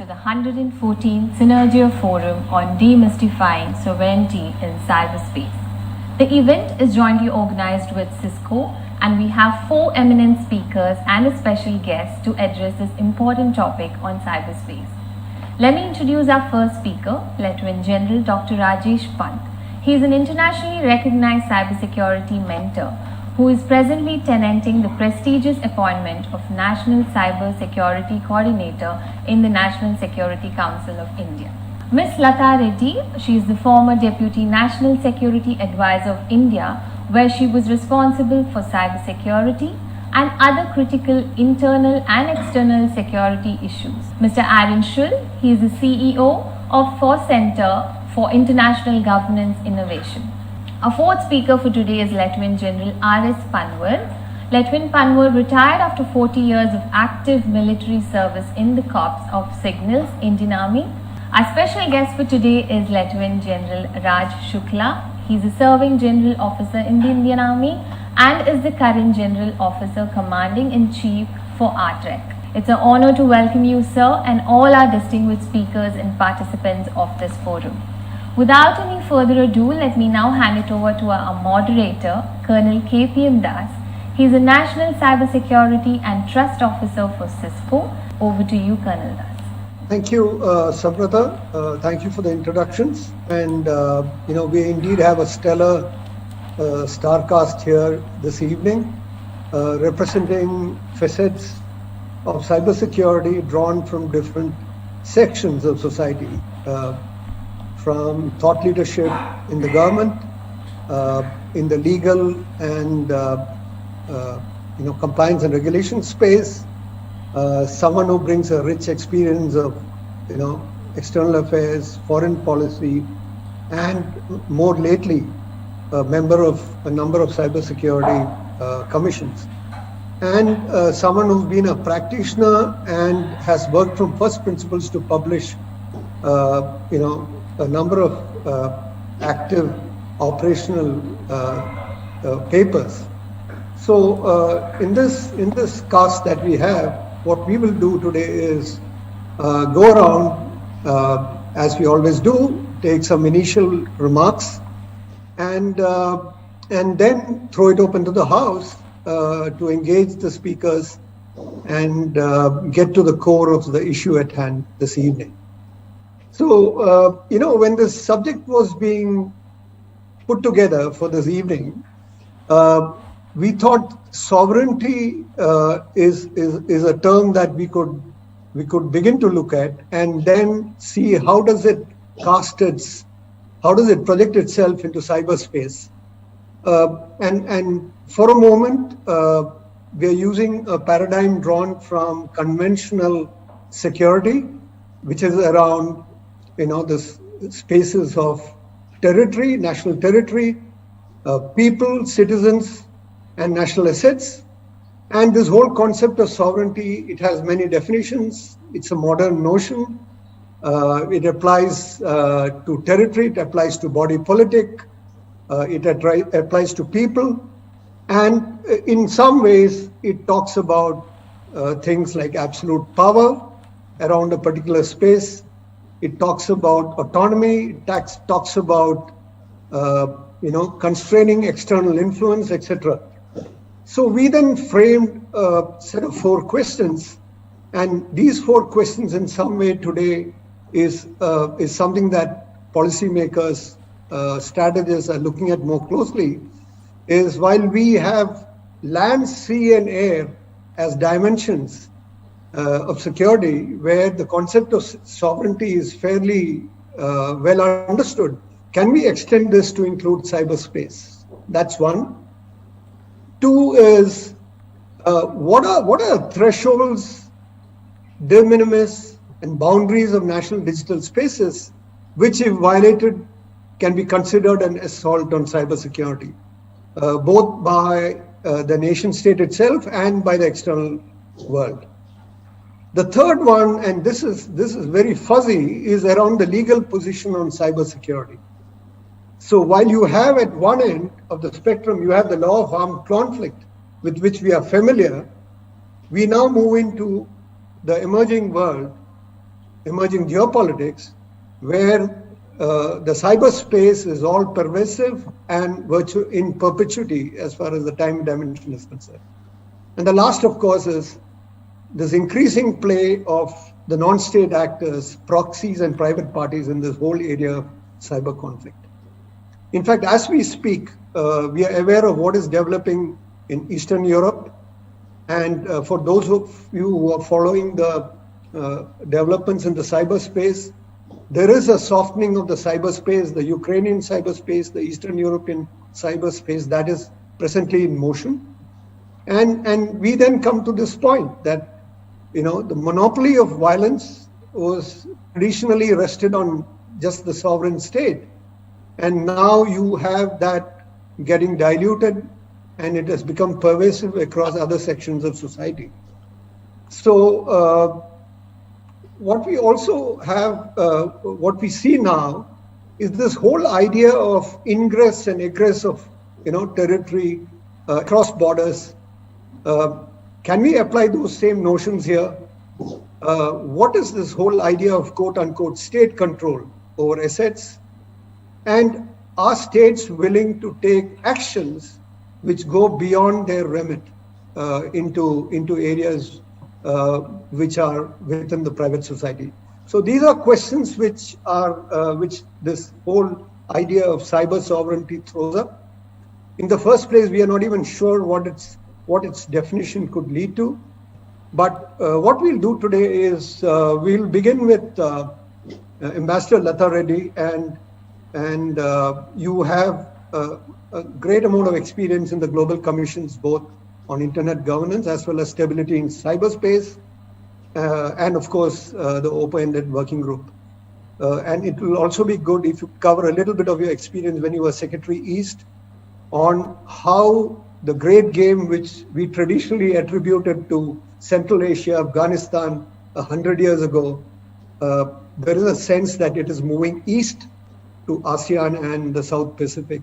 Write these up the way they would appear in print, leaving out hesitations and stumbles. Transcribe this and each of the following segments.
to the 114th Synergia Forum on Demystifying Sovereignty in Cyberspace. The event is jointly organized with Cisco, and we have 4 eminent speakers and a special guest to address this important topic on cyberspace. Let me introduce our first speaker, Lieutenant General Dr. Rajesh Pant. He is an internationally recognized cybersecurity mentor who is presently tenanting the prestigious appointment of National Cyber Security Coordinator in the National Security Council of India. Ms. Lata Reddy, she is the former Deputy National Security Advisor of India, where she was responsible for cybersecurity and other critical internal and external security issues. Mr. Aaron Schull, he is the CEO of FOSS Center for International Governance Innovation. Our fourth speaker for today is Lieutenant General R.S. Panwar. Lieutenant Panwar retired after 40 years of active military service in the Corps of Signals, Indian Army. Our special guest for today is Lieutenant General Raj Shukla. He is a serving General Officer in the Indian Army and is the current General Officer Commanding in Chief for RTREC. It's an honor to welcome you, sir, and all our distinguished speakers and participants of this forum. Without any further ado, let me now hand it over to our moderator, Colonel KPM Das. He is a National Cybersecurity and Trust Officer for Cisco. Over to you, Colonel Das. Thank you, Sabrata. Thank you for the introductions. And, we indeed have a stellar starcast here this evening, representing facets of cybersecurity drawn from different sections of society. From thought leadership in the government, in the legal and compliance and regulation space, someone who brings a rich experience of external affairs, foreign policy, and more lately a member of a number of cybersecurity commissions, and someone who's been a practitioner and has worked from first principles to publish a number of active operational papers. So in this cast that we have, what we will do today is go around as we always do, take some initial remarks, and then throw it open to the House to engage the speakers and get to the core of the issue at hand this evening. So, when this subject was being put together for this evening, we thought sovereignty is a term that we could begin to look at and then see how does it project itself into cyberspace. And for a moment, we are using a paradigm drawn from conventional security, which is around the spaces of territory, national territory, people, citizens, and national assets. And this whole concept of sovereignty, it has many definitions. It's a modern notion. It applies to territory, it applies to body politic, it applies to people. And in some ways, it talks about things like absolute power around a particular space. It talks about autonomy, it talks about, constraining external influence, etc. So we then framed a set of 4 questions, and these 4 questions in some way today is something that policymakers, strategists are looking at more closely, is while we have land, sea, and air as dimensions of security, where the concept of sovereignty is fairly well understood, can we extend this to include cyberspace? That's one. 2 is what are thresholds, de minimis, and boundaries of national digital spaces, which, if violated, can be considered an assault on cybersecurity, both by the nation state itself and by the external world. The third one, and this is very fuzzy, is around the legal position on cybersecurity. So while you have at one end of the spectrum, you have the law of armed conflict, with which we are familiar, we now move into the emerging world emerging geopolitics, where the cyberspace is all pervasive and in perpetuity as far as the time dimension is concerned. And the last, of course, is this increasing play of the non-state actors, proxies and private parties in this whole area of cyber conflict. In fact, as we speak, we are aware of what is developing in Eastern Europe. And for those of you who are following the developments in the cyberspace, there is a softening of the cyberspace, the Ukrainian cyberspace, the Eastern European cyberspace that is presently in motion. And we then come to this point that, the monopoly of violence was traditionally rested on just the sovereign state. And now you have that getting diluted, and it has become pervasive across other sections of society. So what we also have, what we see now is this whole idea of ingress and egress of, territory across borders. Can we apply those same notions here? What is this whole idea of quote unquote state control over assets? And are states willing to take actions which go beyond their remit into areas which are within the private society? So these are questions which this whole idea of cyber sovereignty throws up. In the first place, we are not even sure what its definition could lead to. But what we'll do today is we'll begin with Ambassador Lata Reddy, and you have a great amount of experience in the global commissions, both on internet governance as well as stability in cyberspace, and of course the open-ended working group. And it will also be good if you cover a little bit of your experience when you were Secretary East on how the great game which we traditionally attributed to Central Asia, Afghanistan 100 years ago, there is a sense that it is moving east to ASEAN and the South Pacific.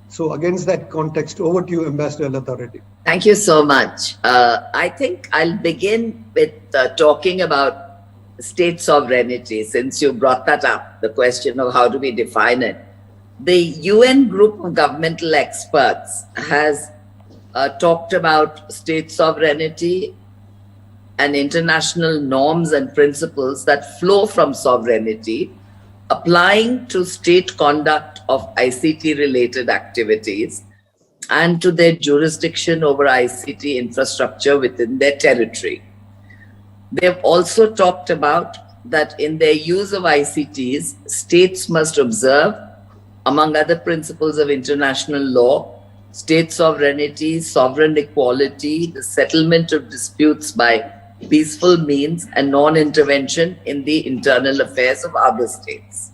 So against that context, over to you, Ambassador Lata Reddy. Thank you so much. I think I'll begin with talking about state sovereignty, since you brought that up, the question of how do we define it. The UN group of governmental experts has talked about state sovereignty and international norms and principles that flow from sovereignty, applying to state conduct of ICT-related activities and to their jurisdiction over ICT infrastructure within their territory. They have also talked about that in their use of ICTs, states must observe, among other principles of international law, state sovereignty, sovereign equality, the settlement of disputes by peaceful means, and non-intervention in the internal affairs of other states.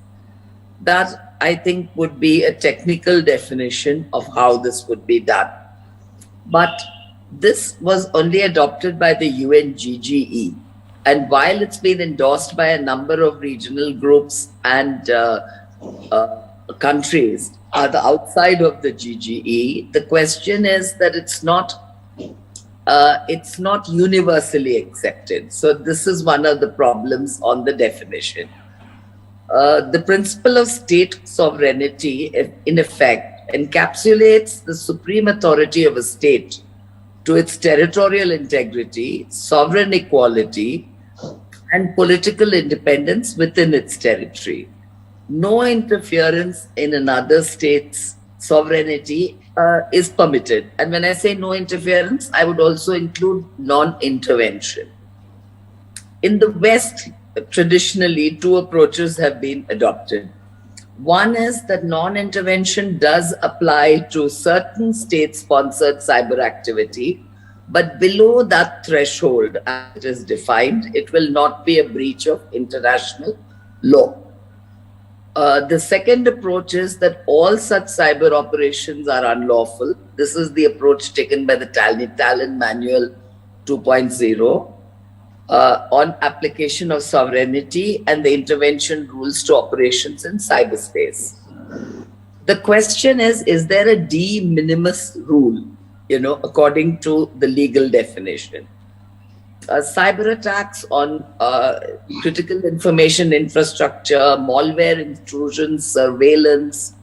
That, I think, would be a technical definition of how this would be done. But this was only adopted by the UNGGE. And while it's been endorsed by a number of regional groups and countries outside of the GGE, the question is that it's not universally accepted. So this is one of the problems on the definition. The principle of state sovereignty, in effect, encapsulates the supreme authority of a state to its territorial integrity, sovereign equality, and political independence within its territory. No interference in another state's sovereignty is permitted. And when I say no interference, I would also include non-intervention. In the West, traditionally, two approaches have been adopted. One is that non-intervention does apply to certain state-sponsored cyber activity, but below that threshold, as it is defined, it will not be a breach of international law. The second approach is that all such cyber operations are unlawful. This is the approach taken by the Tallinn Manual 2.0 on application of sovereignty and the intervention rules to operations in cyberspace. The question is there a de minimis rule, according to the legal definition? cyber attacks on critical information infrastructure, malware intrusions, surveillance,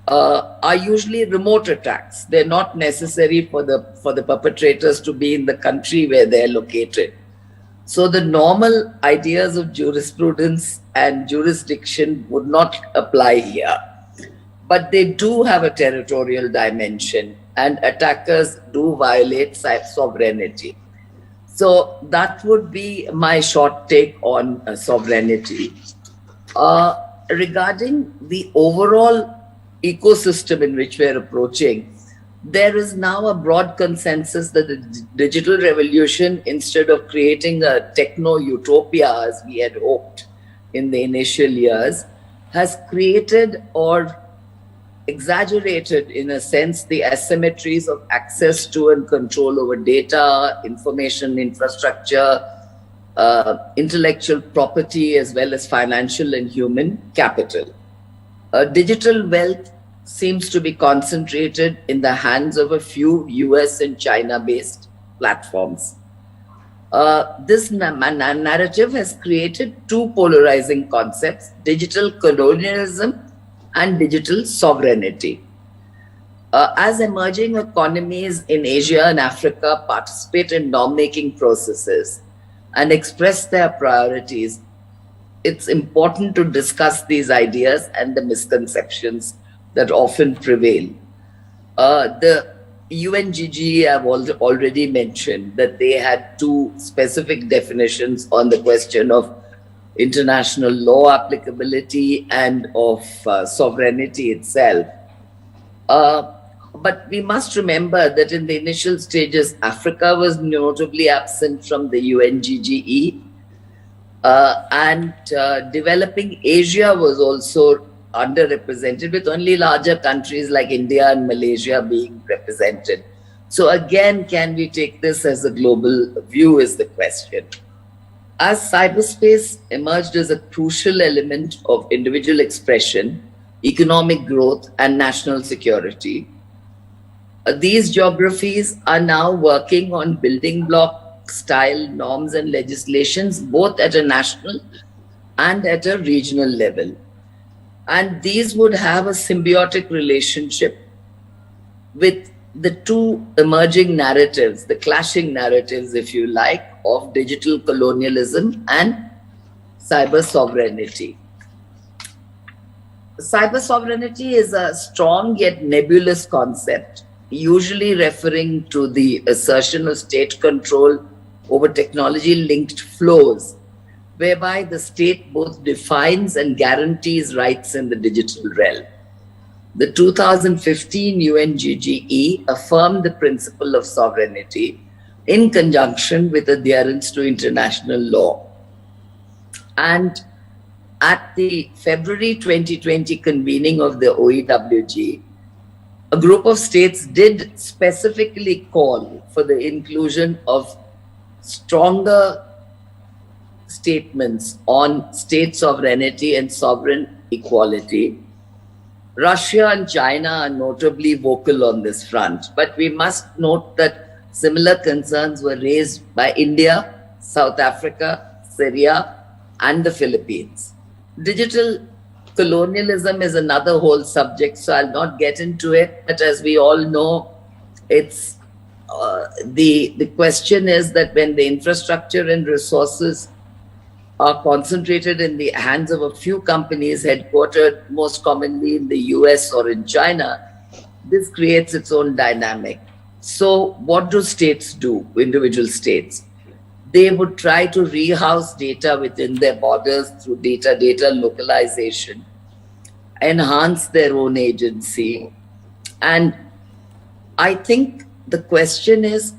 are usually remote attacks. They're not necessary for the perpetrators to be in the country where they're located. So the normal ideas of jurisprudence and jurisdiction would not apply here. But they do have a territorial dimension, and attackers do violate sovereignty. So that would be my short take on sovereignty. Regarding the overall ecosystem in which we're approaching, there is now a broad consensus that the digital revolution, instead of creating a techno-utopia as we had hoped in the initial years, has created or exaggerated, in a sense, the asymmetries of access to and control over data, information infrastructure, intellectual property, as well as financial and human capital. Digital wealth seems to be concentrated in the hands of a few US and China-based platforms. This narrative has created two polarizing concepts: digital colonialism and digital sovereignty. As emerging economies in Asia and Africa participate in norm-making processes and express their priorities, it's important to discuss these ideas and the misconceptions that often prevail. The UNGG, I've already mentioned that they had two specific definitions on the question of international law applicability and of sovereignty itself. But we must remember that in the initial stages, Africa was notably absent from the UNGGE, and developing Asia was also underrepresented, with only larger countries like India and Malaysia being represented. So again, can we take this as a global view is the question. As cyberspace emerged as a crucial element of individual expression, economic growth, and national security, these geographies are now working on building block style norms and legislations, both at a national and at a regional level. And these would have a symbiotic relationship with the two emerging narratives, the clashing narratives, if you like, of digital colonialism and cyber sovereignty. Cyber sovereignty is a strong yet nebulous concept, usually referring to the assertion of state control over technology-linked flows, whereby the state both defines and guarantees rights in the digital realm. The 2015 UNGGE affirmed the principle of sovereignty in conjunction with adherence to international law. And at the February 2020 convening of the OEWG, a group of states did specifically call for the inclusion of stronger statements on state sovereignty and sovereign equality. Russia and China are notably vocal on this front, but we must note that similar concerns were raised by India, South Africa, Syria, and the Philippines. Digital colonialism is another whole subject, so I'll not get into it, but as we all know, it's the question is that when the infrastructure and resources are concentrated in the hands of a few companies headquartered most commonly in the US or in China, this creates its own dynamic. So what do states do, individual states? They would try to rehouse data within their borders through data localization, enhance their own agency. And I think the question is,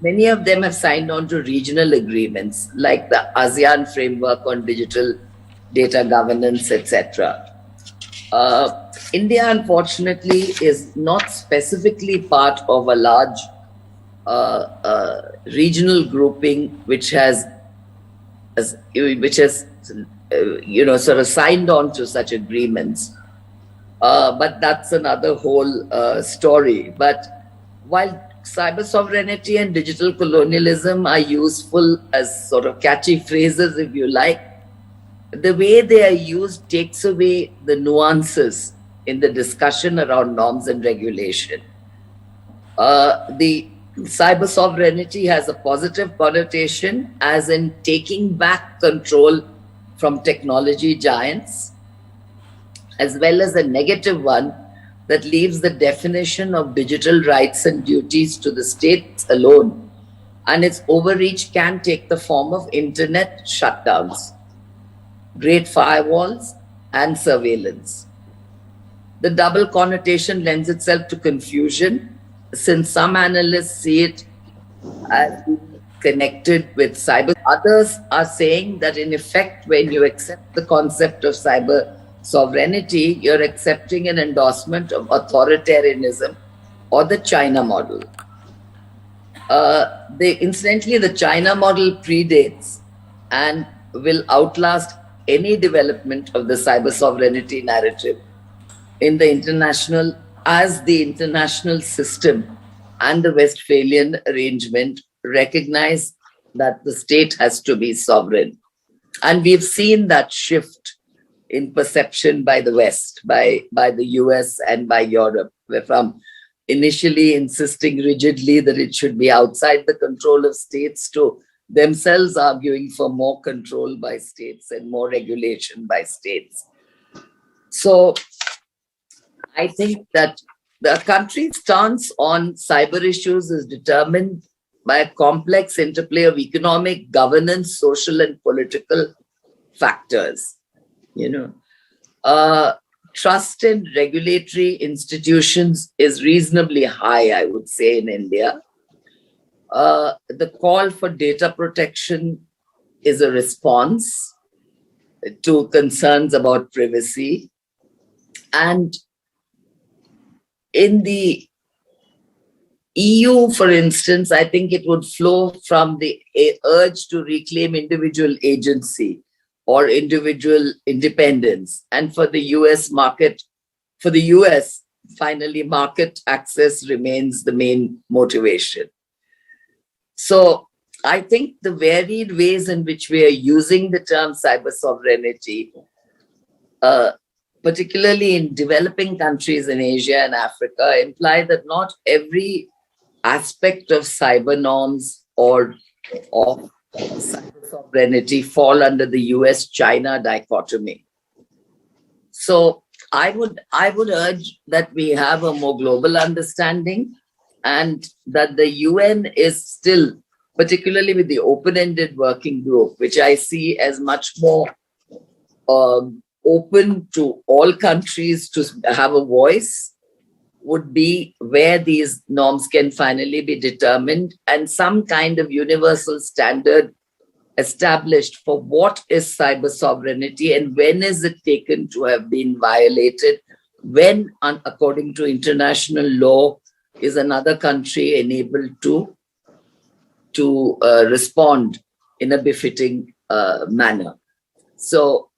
many of them have signed on to regional agreements like the ASEAN framework on digital data governance, etc. India, unfortunately, is not specifically part of a large regional grouping which has sort of signed on to such agreements. But that's another whole story. But while cyber sovereignty and digital colonialism are useful as sort of catchy phrases, if you like. The way they are used takes away the nuances in the discussion around norms and regulation. The cyber sovereignty has a positive connotation, as in taking back control from technology giants, as well as a negative one that leaves the definition of digital rights and duties to the states alone, and its overreach can take the form of internet shutdowns, great firewalls, and surveillance. The double connotation lends itself to confusion, since some analysts see it as being connected with cyber. Others are saying that in effect, when you accept the concept of cyber sovereignty, you're accepting an endorsement of authoritarianism or the China model. Incidentally, the China model predates and will outlast any development of the cyber sovereignty narrative in the international, as the international system and the Westphalian arrangement recognize that the state has to be sovereign. And we've seen that shift in perception by the West, by the US and by Europe, where from initially insisting rigidly that it should be outside the control of states to themselves arguing for more control by states and more regulation by states. So I think that the country's stance on cyber issues is determined by a complex interplay of economic, governance, social, and political factors. Trust in regulatory institutions is reasonably high, I would say, in India. The call for data protection is a response to concerns about privacy. And in the EU, for instance, I think it would flow from the urge to reclaim individual agency or individual independence. And for the US market, for the US, finally, market access remains the main motivation. So I think the varied ways in which we are using the term cyber sovereignty, particularly in developing countries in Asia and Africa, imply that not every aspect of cyber norms or of cyber sovereignty fall under the US-China dichotomy. So I would urge that we have a more global understanding, and that the UN is still, particularly with the open-ended working group, which I see as much more open to all countries to have a voice, would be where these norms can finally be determined and some kind of universal standard established for what is cyber sovereignty and when is it taken to have been violated, when, according to international law, is another country enabled to respond in a befitting manner. So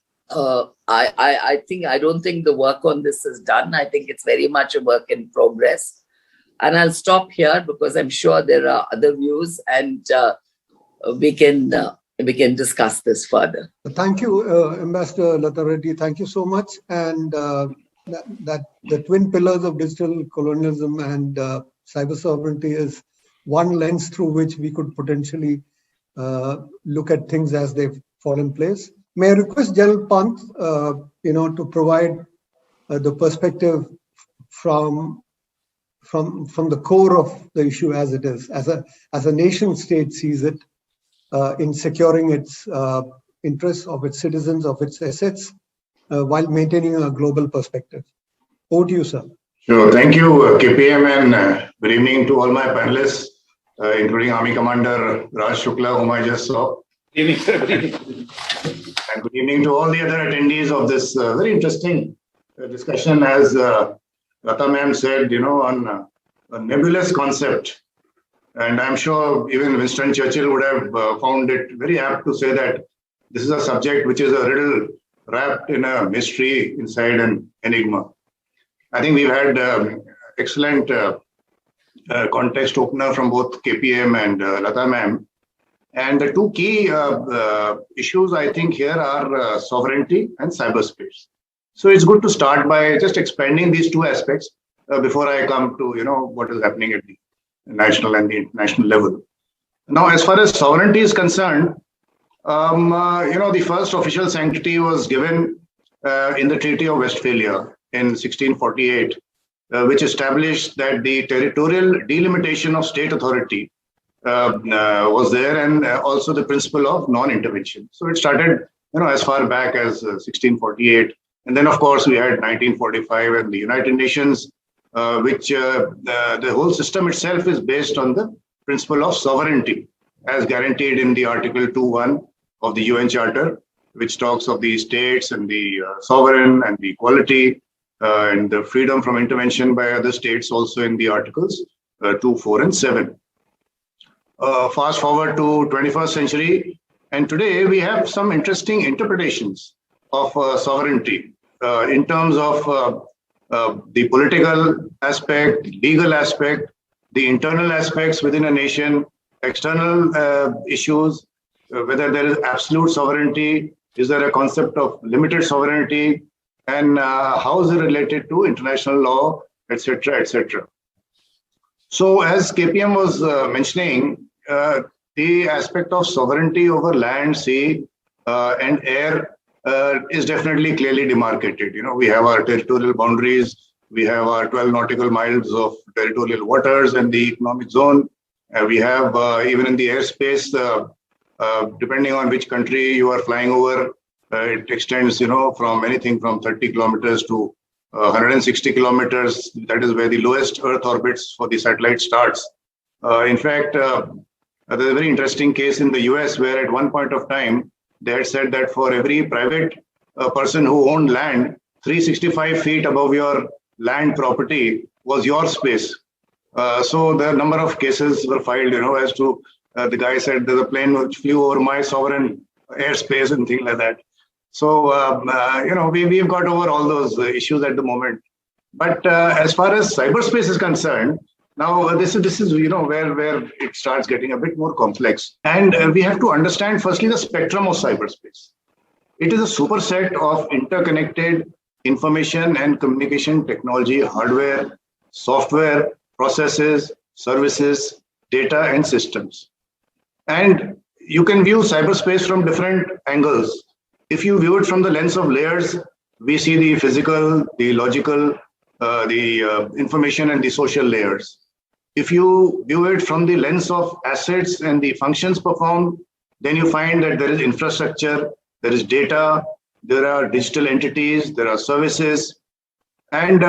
I don't think the work on this is done. I think it's very much a work in progress. And I'll stop here because I'm sure there are other views, and we can discuss this further. Thank you, Ambassador Lata Reddy. Thank you so much. And that the twin pillars of digital colonialism and cyber sovereignty is one lens through which we could potentially look at things as they fall in place. May I request General Pant, to provide the perspective from the core of the issue as it is, as a nation state sees it, in securing its interests of its citizens, of its assets, while maintaining a global perspective. Over to you, sir. Sure. Thank you, KPM, and good evening to all my panelists, including Army Commander Raj Shukla, whom I just saw. Good evening, sir. Good evening. And good evening to all the other attendees of this very interesting discussion. As Lata ma'am said, on a nebulous concept. And I'm sure even Winston Churchill would have found it very apt to say that this is a subject which is a riddle wrapped in a mystery inside an enigma. I think we've had excellent context opener from both KPM and Lata ma'am. And the two key issues I think here are sovereignty and cyberspace. So it's good to start by just expanding these two aspects before I come to what is happening at the national and the international level. Now, as far as sovereignty is concerned, the first official sanctity was given in the Treaty of Westphalia in 1648, which established that the territorial delimitation of state authority was there, and also the principle of non-intervention. So it started, as far back as 1648, and then of course we had 1945 and the United Nations, which the whole system itself is based on the principle of sovereignty, as guaranteed in the Article 2.1 of the UN Charter, which talks of the states and the sovereign and the equality and the freedom from intervention by other states, also in the Articles 2, 4, and 7. Fast forward to 21st century, and today we have some interesting interpretations of sovereignty in terms of the political aspect, legal aspect, the internal aspects within a nation, external issues, whether there is absolute sovereignty, is there a concept of limited sovereignty, and how is it related to international law, etc., etc. So as KPM was mentioning, the aspect of sovereignty over land, sea, and air is definitely clearly demarcated. We have our territorial boundaries, we have our 12 nautical miles of territorial waters and the economic zone. We have even in the airspace, depending on which country you are flying over, it extends, from anything from 30 kilometers to 160 kilometers. That is where the lowest Earth orbits for the satellite starts. In fact, there's a very interesting case in the US where at one point of time, they had said that for every private person who owned land, 365 feet above your land property was your space. So the number of cases were filed, as to the guy said there's a plane which flew over my sovereign airspace and things like that. So, we've got over all those issues at the moment. But as far as cyberspace is concerned, now this is where it starts getting a bit more complex. And we have to understand firstly the spectrum of cyberspace. It is a superset of interconnected information and communication technology, hardware, software, processes, services, data, and systems. And you can view cyberspace from different angles. If you view it from the lens of layers, we see the physical, the logical, the information, and the social layers. If you view it from the lens of assets and the functions performed, then you find that there is infrastructure, there is data, there are digital entities, there are services, and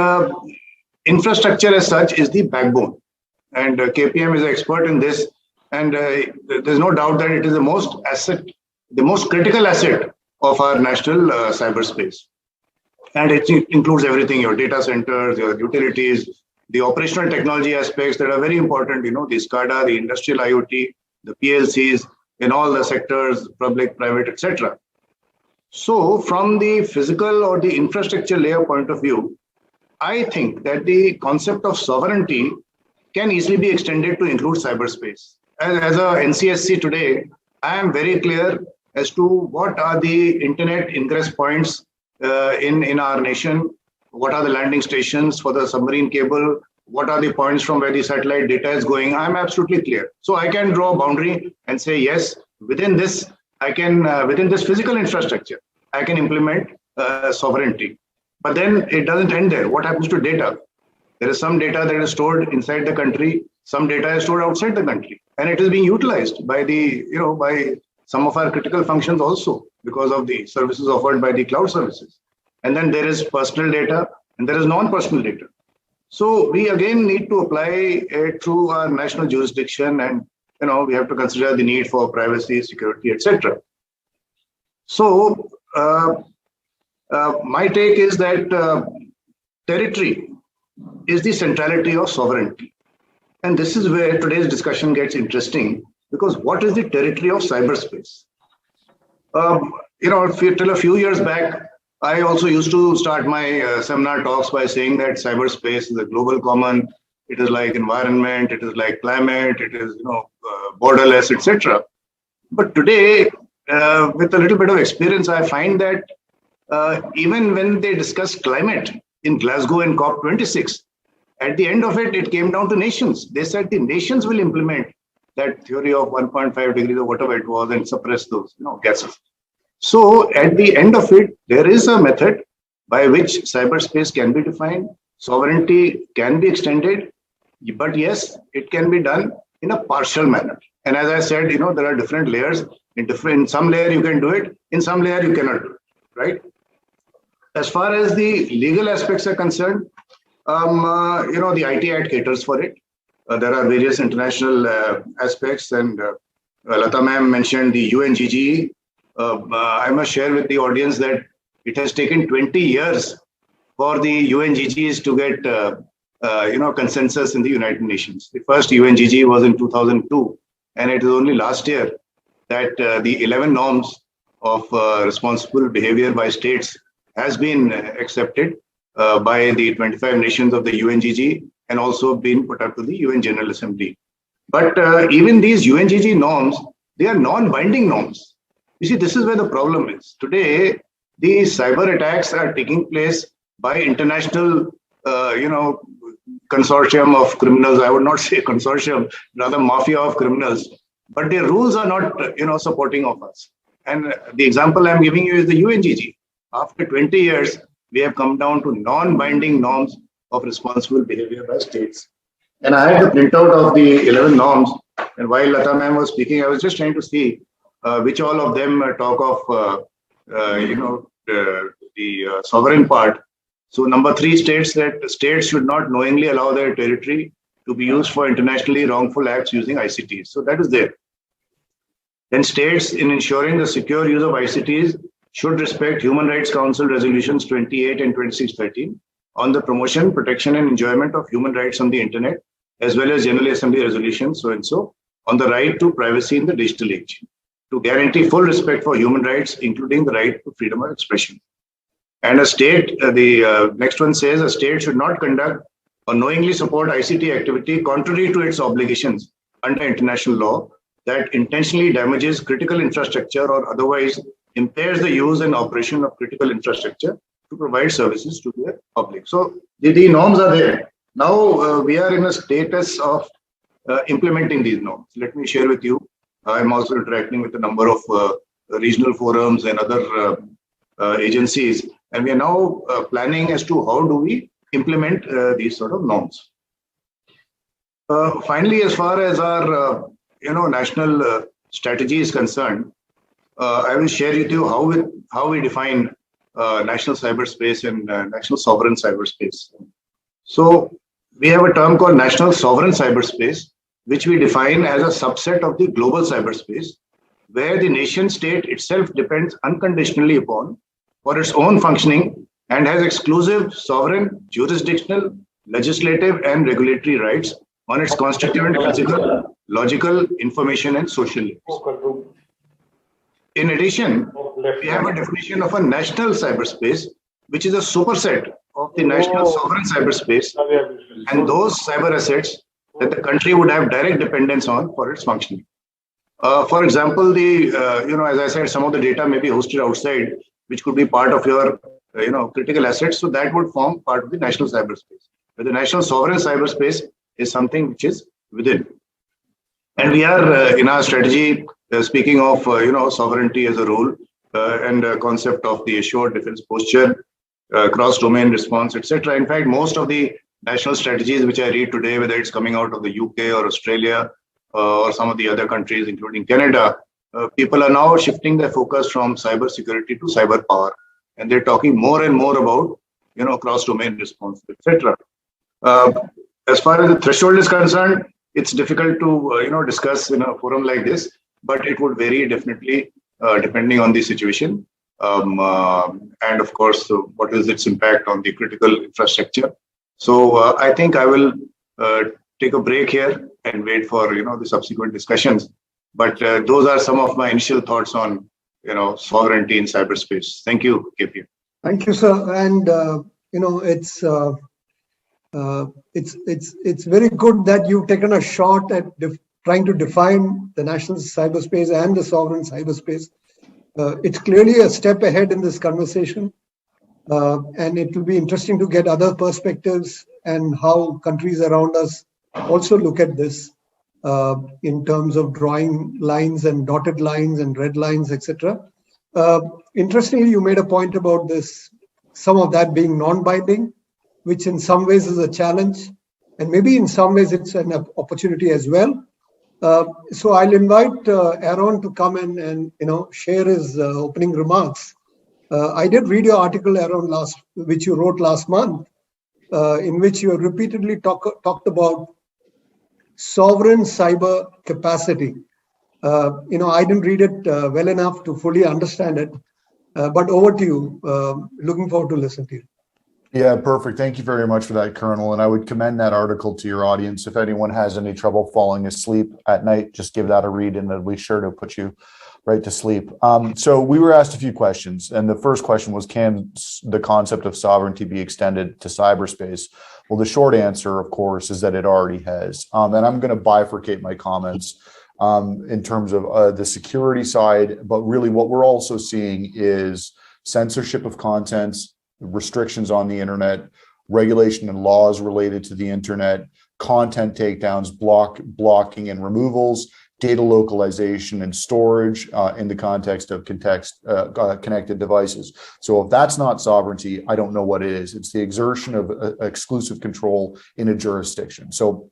infrastructure as such is the backbone. And KPM is an expert in this, and there's no doubt that it is the most critical asset of our national cyberspace. And it includes everything, your data centers, your utilities, the operational technology aspects that are very important, the SCADA, the industrial IoT, the PLCs in all the sectors, public, private, etc. So from the physical or the infrastructure layer point of view, I think that the concept of sovereignty can easily be extended to include cyberspace. As a NCSC today, I am very clear as to what are the internet ingress points in our nation, what are the landing stations for the submarine cable, what are the points from where the satellite data is going. I'm absolutely clear. So I can draw a boundary and say, yes, within this, I can, within this physical infrastructure, I can implement sovereignty. But then it doesn't end there. What happens to data? There is some data that is stored inside the country, some data is stored outside the country, and it is being utilized by the, by some of our critical functions also because of the services offered by the cloud services. And then there is personal data and there is non-personal data. So we again need to apply it through our national jurisdiction, and we have to consider the need for privacy, security, etc. So my take is that territory is the centrality of sovereignty. And this is where today's discussion gets interesting, because what is the territory of cyberspace? Till a few years back, I also used to start my seminar talks by saying that cyberspace is a global common. it is like environment, it is like climate, it is borderless, etc. But today, with a little bit of experience, I find that even when they discussed climate in Glasgow in COP26, at the end of it, it came down to nations. They said the nations will implement that theory of 1.5 degrees or whatever it was and suppress those gases. So at the end of it, there is a method by which cyberspace can be defined, sovereignty can be extended, but yes, it can be done in a partial manner. And as I said, there are different layers. In some layer you can do it, in some layer you cannot do it, right? As far as the legal aspects are concerned, the IT Act caters for it. There are various international aspects, and Lata ma'am mentioned the UNGG. I must share with the audience that it has taken 20 years for the UNGGs to get consensus in the United Nations. The first UNGG was in 2002, and it is only last year that the 11 norms of responsible behavior by states has been accepted by the 25 nations of the UNGG and also been put up to the UN General Assembly. But even these UNGG norms, they are non-binding norms. You see, this is where the problem is. Today, the cyber attacks are taking place by international, consortium of criminals. I would not say consortium, rather mafia of criminals. But their rules are not, supporting of us. And the example I'm giving you is the UNGG. After 20 years, we have come down to non-binding norms of responsible behavior by states. And I had the printout of the 11 norms. And while Lata ma'am was speaking, I was just trying to see which all of them talk of, the sovereign part. So number 3 states that states should not knowingly allow their territory to be used for internationally wrongful acts using ICTs. So that is there. Then states, in ensuring the secure use of ICTs, should respect Human Rights Council Resolutions 28 and 2613 on the promotion, protection, and enjoyment of human rights on the internet, as well as General Assembly resolutions, so and so, on the right to privacy in the digital age, to guarantee full respect for human rights, including the right to freedom of expression. And a state, the next one says, a state should not conduct or knowingly support ICT activity contrary to its obligations under international law that intentionally damages critical infrastructure or otherwise impairs the use and operation of critical infrastructure to provide services to the public. So the norms are there. Now we are in a status of implementing these norms. Let me share with you. I'm also interacting with a number of regional forums and other agencies, and we are now planning as to how do we implement these sort of norms. Finally, as far as our national strategy is concerned, I will share with you how we define national cyberspace and national sovereign cyberspace. So we have a term called national sovereign cyberspace, which we define as a subset of the global cyberspace, where the nation state itself depends unconditionally upon for its own functioning and has exclusive sovereign, jurisdictional, legislative, and regulatory rights on its constituent physical, logical, information, and social layers. In addition, we have a definition of a national cyberspace, which is a superset of the national sovereign cyberspace and those cyber assets that the country would have direct dependence on for its functioning. For example, as I said, some of the data may be hosted outside, which could be part of your, critical assets. So that would form part of the national cyberspace. But the national sovereign cyberspace is something which is within. And we are in our strategy speaking of sovereignty as a role and concept of the assured defense posture, cross-domain response, etc. In fact, most of the national strategies which I read today, whether it's coming out of the UK or Australia or some of the other countries, including Canada, people are now shifting their focus from cyber security to cyber power, and they're talking more and more about cross-domain response, etc. As far as the threshold is concerned, it's difficult to discuss in a forum like this, but it would vary definitely depending on the situation, and of course, what is its impact on the critical infrastructure. So I think I will take a break here and wait for the subsequent discussions. But those are some of my initial thoughts on sovereignty in cyberspace. Thank you, KP. Thank you, sir. And it's It's very good that you've taken a shot at trying to define the national cyberspace and the sovereign cyberspace. It's clearly a step ahead in this conversation, and it will be interesting to get other perspectives and how countries around us also look at this in terms of drawing lines and dotted lines and red lines, etc. Interestingly, you made a point about this, some of that being non-binding, which in some ways is a challenge, and maybe in some ways it's an opportunity as well. So I'll invite Aaron to come in and share his opening remarks. I did read your article, Aaron, which you wrote last month, in which you repeatedly talked about sovereign cyber capacity. I didn't read it well enough to fully understand it, but over to you. Looking forward to listening to you. Yeah, perfect. Thank you very much for that, Colonel. And I would commend that article to your audience. If anyone has any trouble falling asleep at night, just give that a read and it'll be sure to put you right to sleep. So we were asked a few questions. And the first question was, can the concept of sovereignty be extended to cyberspace? Well, the short answer, of course, is that it already has. And I'm going to bifurcate my comments in terms of the security side. But really what we're also seeing is censorship of contents, restrictions on the internet, regulation and laws related to the internet, content takedowns, blocking and removals, data localization and storage in the context of connected devices. So if that's not sovereignty, I don't know what it is. It's the exertion of exclusive control in a jurisdiction. So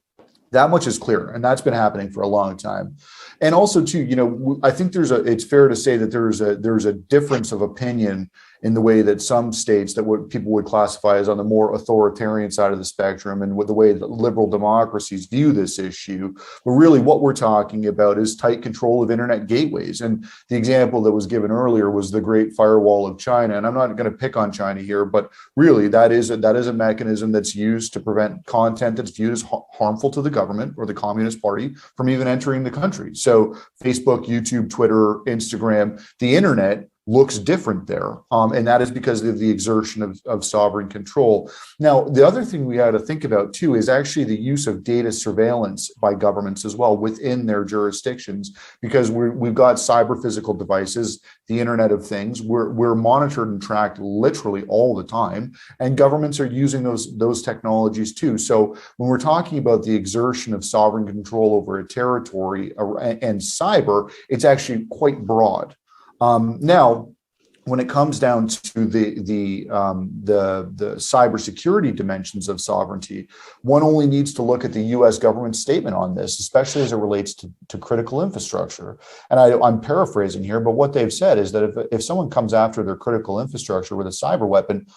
that much is clear, and that's been happening for a long time. And also, too, I think it's fair to say that there's a difference of opinion in the way that some states that what people would classify as on the more authoritarian side of the spectrum and with the way that liberal democracies view this issue. But really what we're talking about is tight control of internet gateways. And the example that was given earlier was the Great Firewall of China. And I'm not going to pick on China here, but really that is a mechanism that's used to prevent content that's viewed as harmful to the government or the Communist Party from even entering the country. So Facebook, YouTube, Twitter, Instagram, the internet looks different there. And that is because of the exertion of sovereign control. Now, the other thing we had to think about too is actually the use of data surveillance by governments as well within their jurisdictions, because we've got cyber physical devices, the Internet of Things, we're monitored and tracked literally all the time, and governments are using those technologies too. So when we're talking about the exertion of sovereign control over a territory and cyber, it's actually quite broad. Now, when it comes down to the cybersecurity dimensions of sovereignty, one only needs to look at the U.S. government statement on this, especially as it relates to critical infrastructure. And I'm paraphrasing here, but what they've said is that if someone comes after their critical infrastructure with a cyber weapon,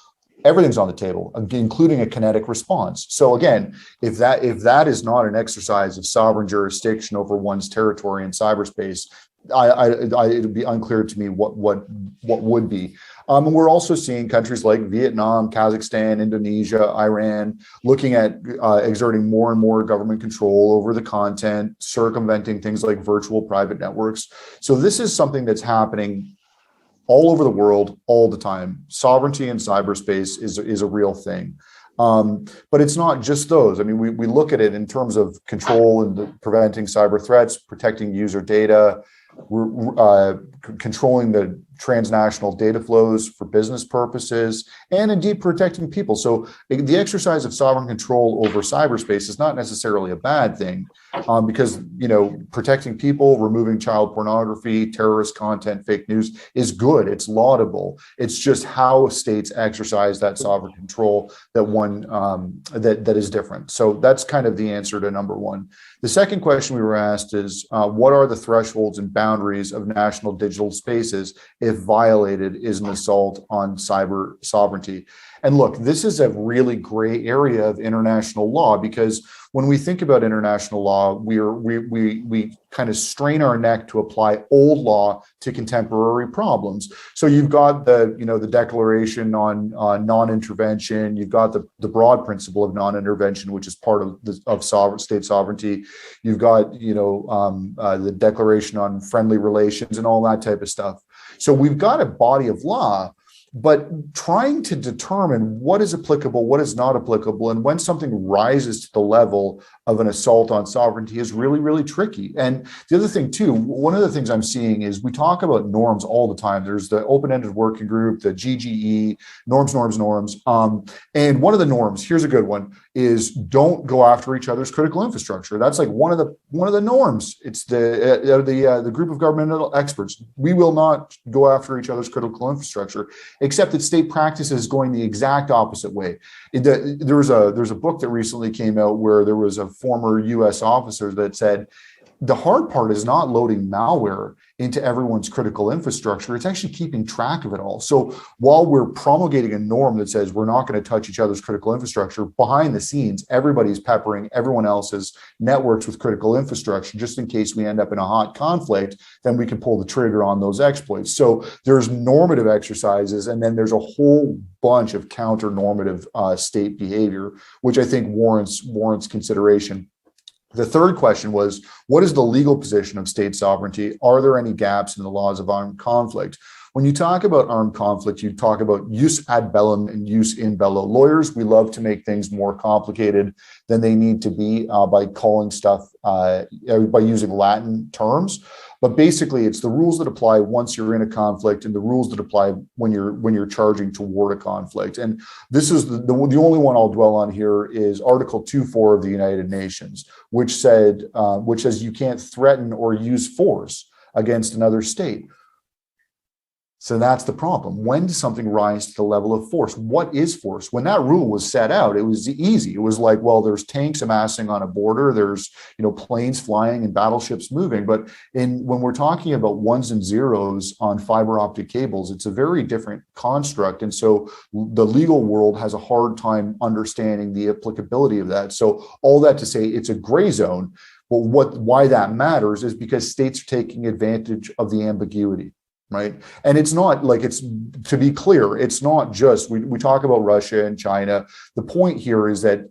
everything's on the table, including a kinetic response. So again, if that is not an exercise of sovereign jurisdiction over one's territory in cyberspace, it'd be unclear to me what would be. And we're also seeing countries like Vietnam, Kazakhstan, Indonesia, Iran, looking at exerting more and more government control over the content, circumventing things like virtual private networks. So this is something that's happening all over the world, all the time. Sovereignty in cyberspace is a real thing. But it's not just those. I mean, we look at it in terms of control and preventing cyber threats, protecting user data, controlling the transnational data flows for business purposes, and indeed protecting people. So the exercise of sovereign control over cyberspace is not necessarily a bad thing, because protecting people, removing child pornography, terrorist content, fake news is good. It's laudable. It's just how states exercise that sovereign control that is different. So that's kind of the answer to number one. The second question we were asked is, what are the thresholds and boundaries of national digital spaces if violated is an assault on cyber sovereignty? And look, this is a really gray area of international law, because when we think about international law, we kind of strain our neck to apply old law to contemporary problems. So you've got the Declaration on non-intervention. You've got the broad principle of non-intervention, which is part of state sovereignty. You've got the Declaration on friendly relations and all that type of stuff. So we've got a body of law. But trying to determine what is applicable, what is not applicable, and when something rises to the level of an assault on sovereignty is really, really tricky. And the other thing too, one of the things I'm seeing is we talk about norms all the time. There's the open-ended working group, the GGE, norms. And one of the norms, here's a good one, is don't go after each other's critical infrastructure. That's like one of the norms. It's the group of governmental experts. We will not go after each other's critical infrastructure, except that state practice is going the exact opposite way. There's a book that recently came out where there was a former US officer that said, the hard part is not loading malware into everyone's critical infrastructure. It's actually keeping track of it all. So while we're promulgating a norm that says we're not going to touch each other's critical infrastructure, behind the scenes, everybody's peppering everyone else's networks with critical infrastructure, just in case we end up in a hot conflict, then we can pull the trigger on those exploits. So there's normative exercises, and then there's a whole bunch of counter-normative state behavior, which I think warrants consideration. The third question was, what is the legal position of state sovereignty? Are there any gaps in the laws of armed conflict? When you talk about armed conflict, you talk about jus ad bellum and jus in bello. Lawyers, we love to make things more complicated than they need to be by calling stuff, by using Latin terms. But basically, it's the rules that apply once you're in a conflict and the rules that apply when you're charging toward a conflict. And this is the only one I'll dwell on here is Article 2.4 of the United Nations, which says you can't threaten or use force against another state. So that's the problem. When does something rise to the level of force? What is force? When that rule was set out, it was easy. It was like, well, there's tanks amassing on a border, there's planes flying and battleships moving. But when we're talking about ones and zeros on fiber optic cables, it's a very different construct. And so the legal world has a hard time understanding the applicability of that. So all that to say, it's a gray zone. But why that matters is because states are taking advantage of the ambiguity. Right. And it's not like to be clear, it's not just we talk about Russia and China. The point here is that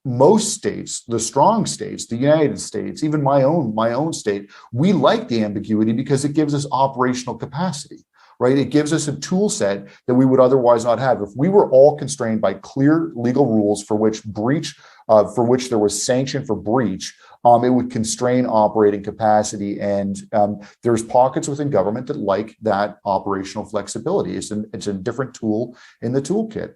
most states, the strong states, the United States, even my own state, we like the ambiguity because it gives us operational capacity. Right. It gives us a tool set that we would otherwise not have. If we were all constrained by clear legal rules for which there was sanction for breach, it would constrain operating capacity. And there's pockets within government that like that operational flexibility. It's a different tool in the toolkit.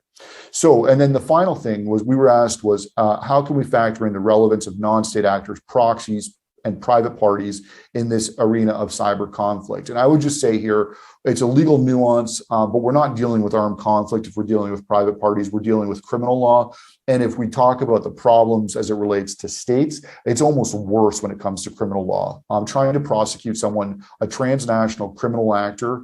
So, and then the final thing we were asked was, how can we factor in the relevance of non-state actors, proxies, and private parties in this arena of cyber conflict? And I would just say here, it's a legal nuance, but we're not dealing with armed conflict. If we're dealing with private parties, we're dealing with criminal law. And if we talk about the problems as it relates to states, it's almost worse when it comes to criminal law. Trying to prosecute someone, a transnational criminal actor,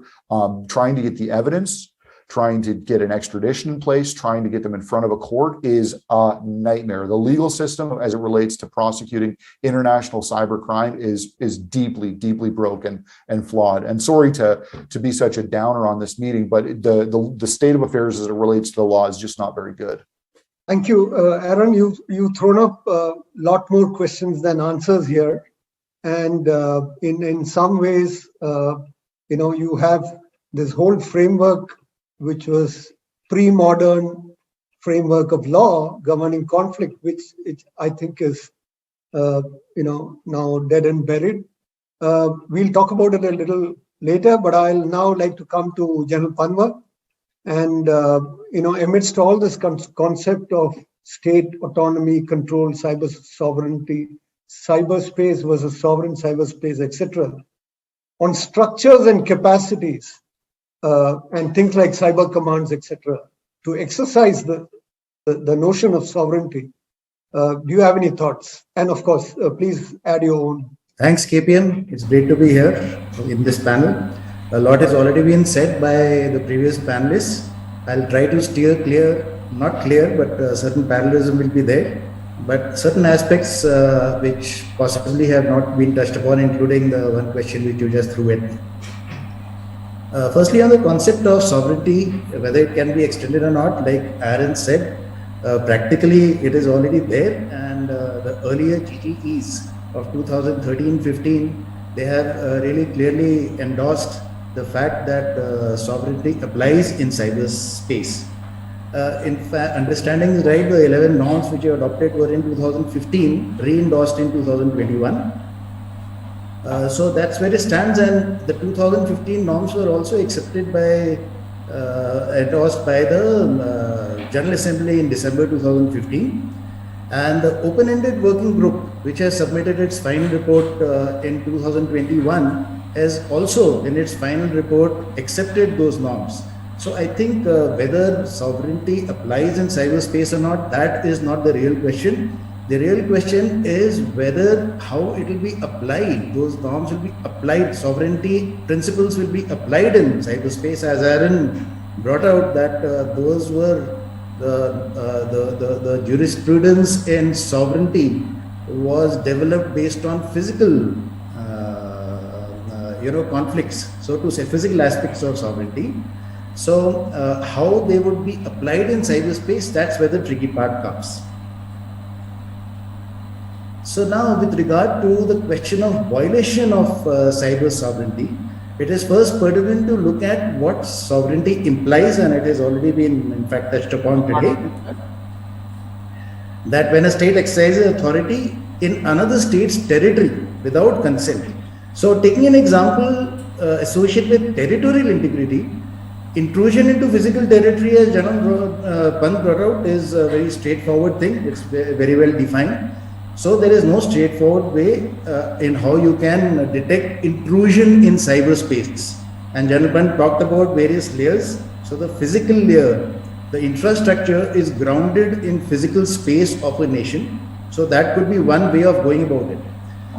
trying to get the evidence, trying to get an extradition in place, trying to get them in front of a court is a nightmare. The legal system as it relates to prosecuting international cybercrime is deeply, deeply broken and flawed. And sorry to be such a downer on this meeting, but the state of affairs as it relates to the law is just not very good. Thank you, Aaron. You've thrown up a lot more questions than answers here, and in some ways, you have this whole framework, which was pre-modern framework of law governing conflict, which I think is now dead and buried. We'll talk about it a little later, but I'll now like to come to General Panwa. And, amidst all this concept of state autonomy, control, cyber sovereignty, cyberspace versus sovereign cyberspace, etc., on structures and capacities and things like cyber commands, etc., to exercise the notion of sovereignty, do you have any thoughts? And of course, please add your own. Thanks, KPN. It's great to be here in this panel. A lot has already been said by the previous panelists. I'll try to steer clear, not clear, but certain parallelism will be there. But certain aspects which possibly have not been touched upon, including the one question which you just threw at me. Firstly, on the concept of sovereignty, whether it can be extended or not, like Aaron said, practically it is already there, and the earlier GGEs of 2013-15, they have really clearly endorsed the fact that sovereignty applies in cyberspace. In fact, understanding is right, the 11 norms which you adopted were in 2015, re-endorsed in 2021. So that's where it stands, and the 2015 norms were also accepted by, endorsed by the General Assembly in December 2015. And the open-ended working group, which has submitted its final report in 2021, has also in its final report accepted those norms. So I think whether sovereignty applies in cyberspace or not, that is not the real question. The real question is whether how it will be applied. Those norms will be applied, sovereignty principles will be applied in cyberspace, as Aaron brought out that those were the jurisprudence in sovereignty was developed based on physical conflicts, so to say, physical aspects of sovereignty. So how they would be applied in cyberspace, that's where the tricky part comes. So now, with regard to the question of violation of cyber sovereignty, it is first pertinent to look at what sovereignty implies, and it has already been, in fact, touched upon today. That when a state exercises authority in another state's territory without consent. So, taking an example associated with territorial integrity, intrusion into physical territory, as Janan Pant brought out, is a very straightforward thing. It's very well defined. So there is no straightforward way in how you can detect intrusion in cyberspace. And Janan Pant talked about various layers. So the physical layer, the infrastructure is grounded in physical space of a nation. So that could be one way of going about it.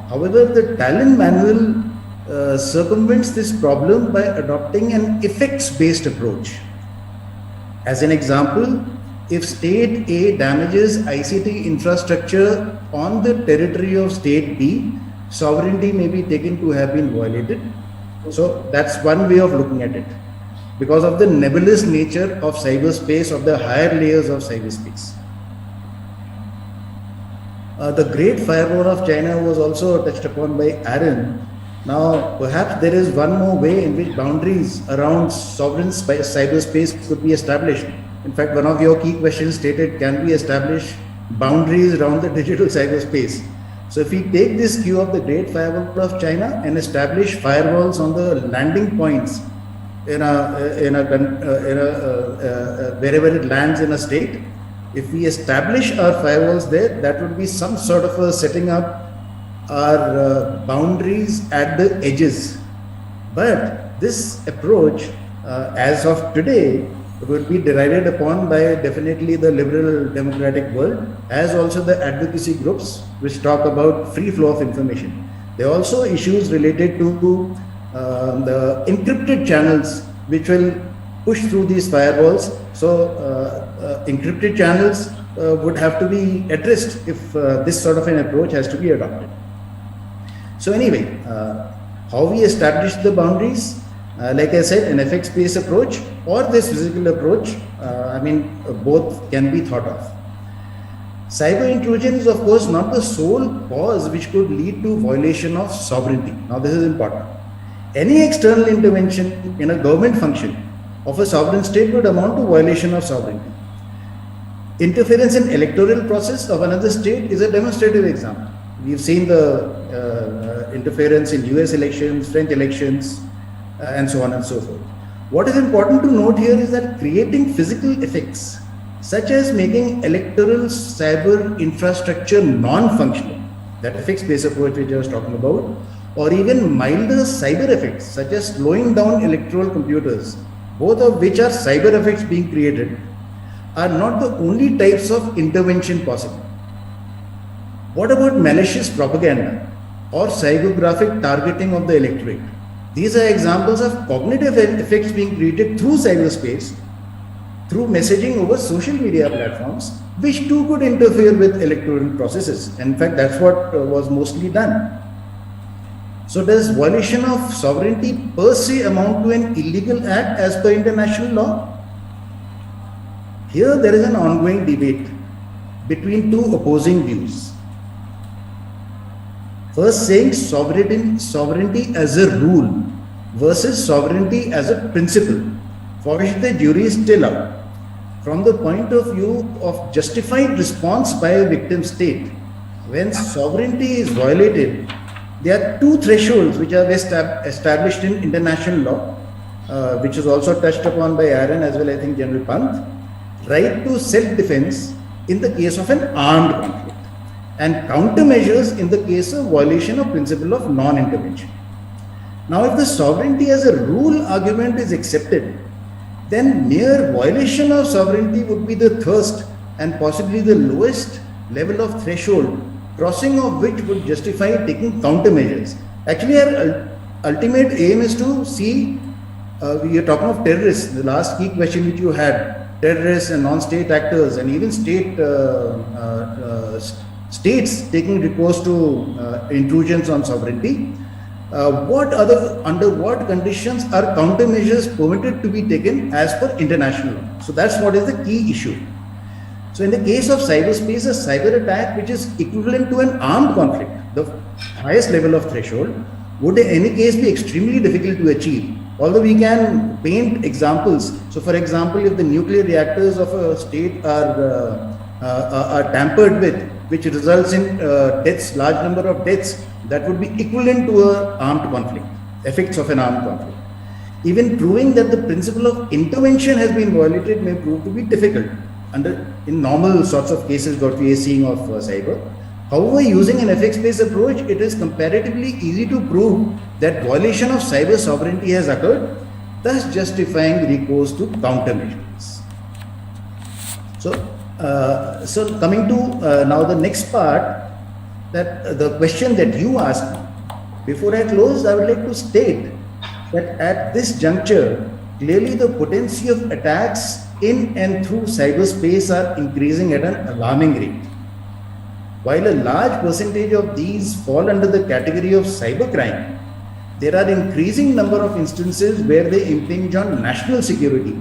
However, the Talon manual circumvents this problem by adopting an effects-based approach. As an example, if state A damages ICT infrastructure on the territory of state B, sovereignty may be taken to have been violated. So that's one way of looking at it, because of the nebulous nature of cyberspace, of the higher layers of cyberspace. The Great Firewall of China was also touched upon by Aaron. Now, perhaps there is one more way in which boundaries around sovereign cyberspace could be established. In fact, one of your key questions stated, can we establish boundaries around the digital cyberspace? So if we take this cue of the Great Firewall of China and establish firewalls on the landing points wherever it lands in a state, if we establish our firewalls there, that would be some sort of a setting up our boundaries at the edges. But this approach, as of today, would be derided upon by definitely the liberal democratic world, as also the advocacy groups which talk about free flow of information. There are also issues related to the encrypted channels which will push through these firewalls. So encrypted channels would have to be addressed if this sort of an approach has to be adopted. So anyway, how we establish the boundaries? Like I said, an effects-based approach or this physical approach, both can be thought of. Cyber intrusion is, of course, not the sole cause which could lead to violation of sovereignty. Now, this is important. Any external intervention in a government function of a sovereign state would amount to violation of sovereignty. Interference in electoral process of another state is a demonstrative example. We've seen the interference in US elections, French elections, and so on and so forth. What is important to note here is that creating physical effects, such as making electoral cyber infrastructure non-functional, that effects-based approach which I was talking about, or even milder cyber effects, such as slowing down electoral computers, both of which are cyber effects being created, are not the only types of intervention possible. What about malicious propaganda or psychographic targeting of the electorate? These are examples of cognitive effects being created through cyberspace, through messaging over social media platforms, which too could interfere with electoral processes. In fact, that's what was mostly done. So does violation of sovereignty per se amount to an illegal act as per international law? Here there is an ongoing debate between two opposing views. First, saying sovereignty as a rule versus sovereignty as a principle, for which the jury is still out. From the point of view of justified response by a victim state, when sovereignty is violated, there are two thresholds which are established in international law, which is also touched upon by Aaron as well, I think, General Pant. Right to self-defense in the case of an armed conflict, and countermeasures in the case of violation of principle of non-intervention. Now, if the sovereignty as a rule argument is accepted, then mere violation of sovereignty would be the first and possibly the lowest level of threshold, crossing of which would justify taking countermeasures. Actually, our ultimate aim is to see, we are talking of terrorists, the last key question which you had, terrorists and non-state actors and even states taking recourse to intrusions on sovereignty. Under what conditions are countermeasures permitted to be taken as per international law? So that's what is the key issue. So in the case of cyberspace, a cyber attack which is equivalent to an armed conflict, the highest level of threshold, would in any case be extremely difficult to achieve. Although we can paint examples. So for example, if the nuclear reactors of a state are tampered with, which results in deaths, large number of deaths, that would be equivalent to an armed conflict, effects of an armed conflict. Even proving that the principle of intervention has been violated may prove to be difficult in normal sorts of cases what we are seeing of cyber. However, using an effects-based approach, it is comparatively easy to prove that violation of cyber sovereignty has occurred, thus justifying recourse to countermeasures. So coming to now the next part, that the question that you asked me. Before I close, I would like to state that at this juncture, clearly the potency of attacks in and through cyberspace are increasing at an alarming rate. While a large percentage of these fall under the category of cybercrime, there are increasing number of instances where they impinge on national security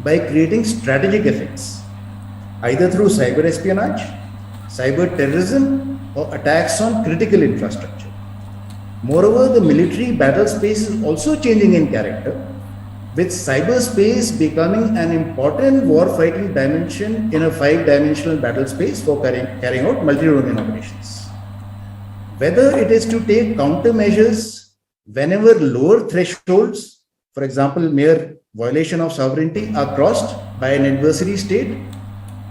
by creating strategic effects, either through cyber espionage, cyber terrorism, or attacks on critical infrastructure. Moreover, the military battle space is also changing in character, with cyberspace becoming an important war-fighting dimension in a 5-dimensional battle space for carrying out multi-domain operations. Whether it is to take countermeasures whenever lower thresholds, for example, mere violation of sovereignty, are crossed by an adversary state,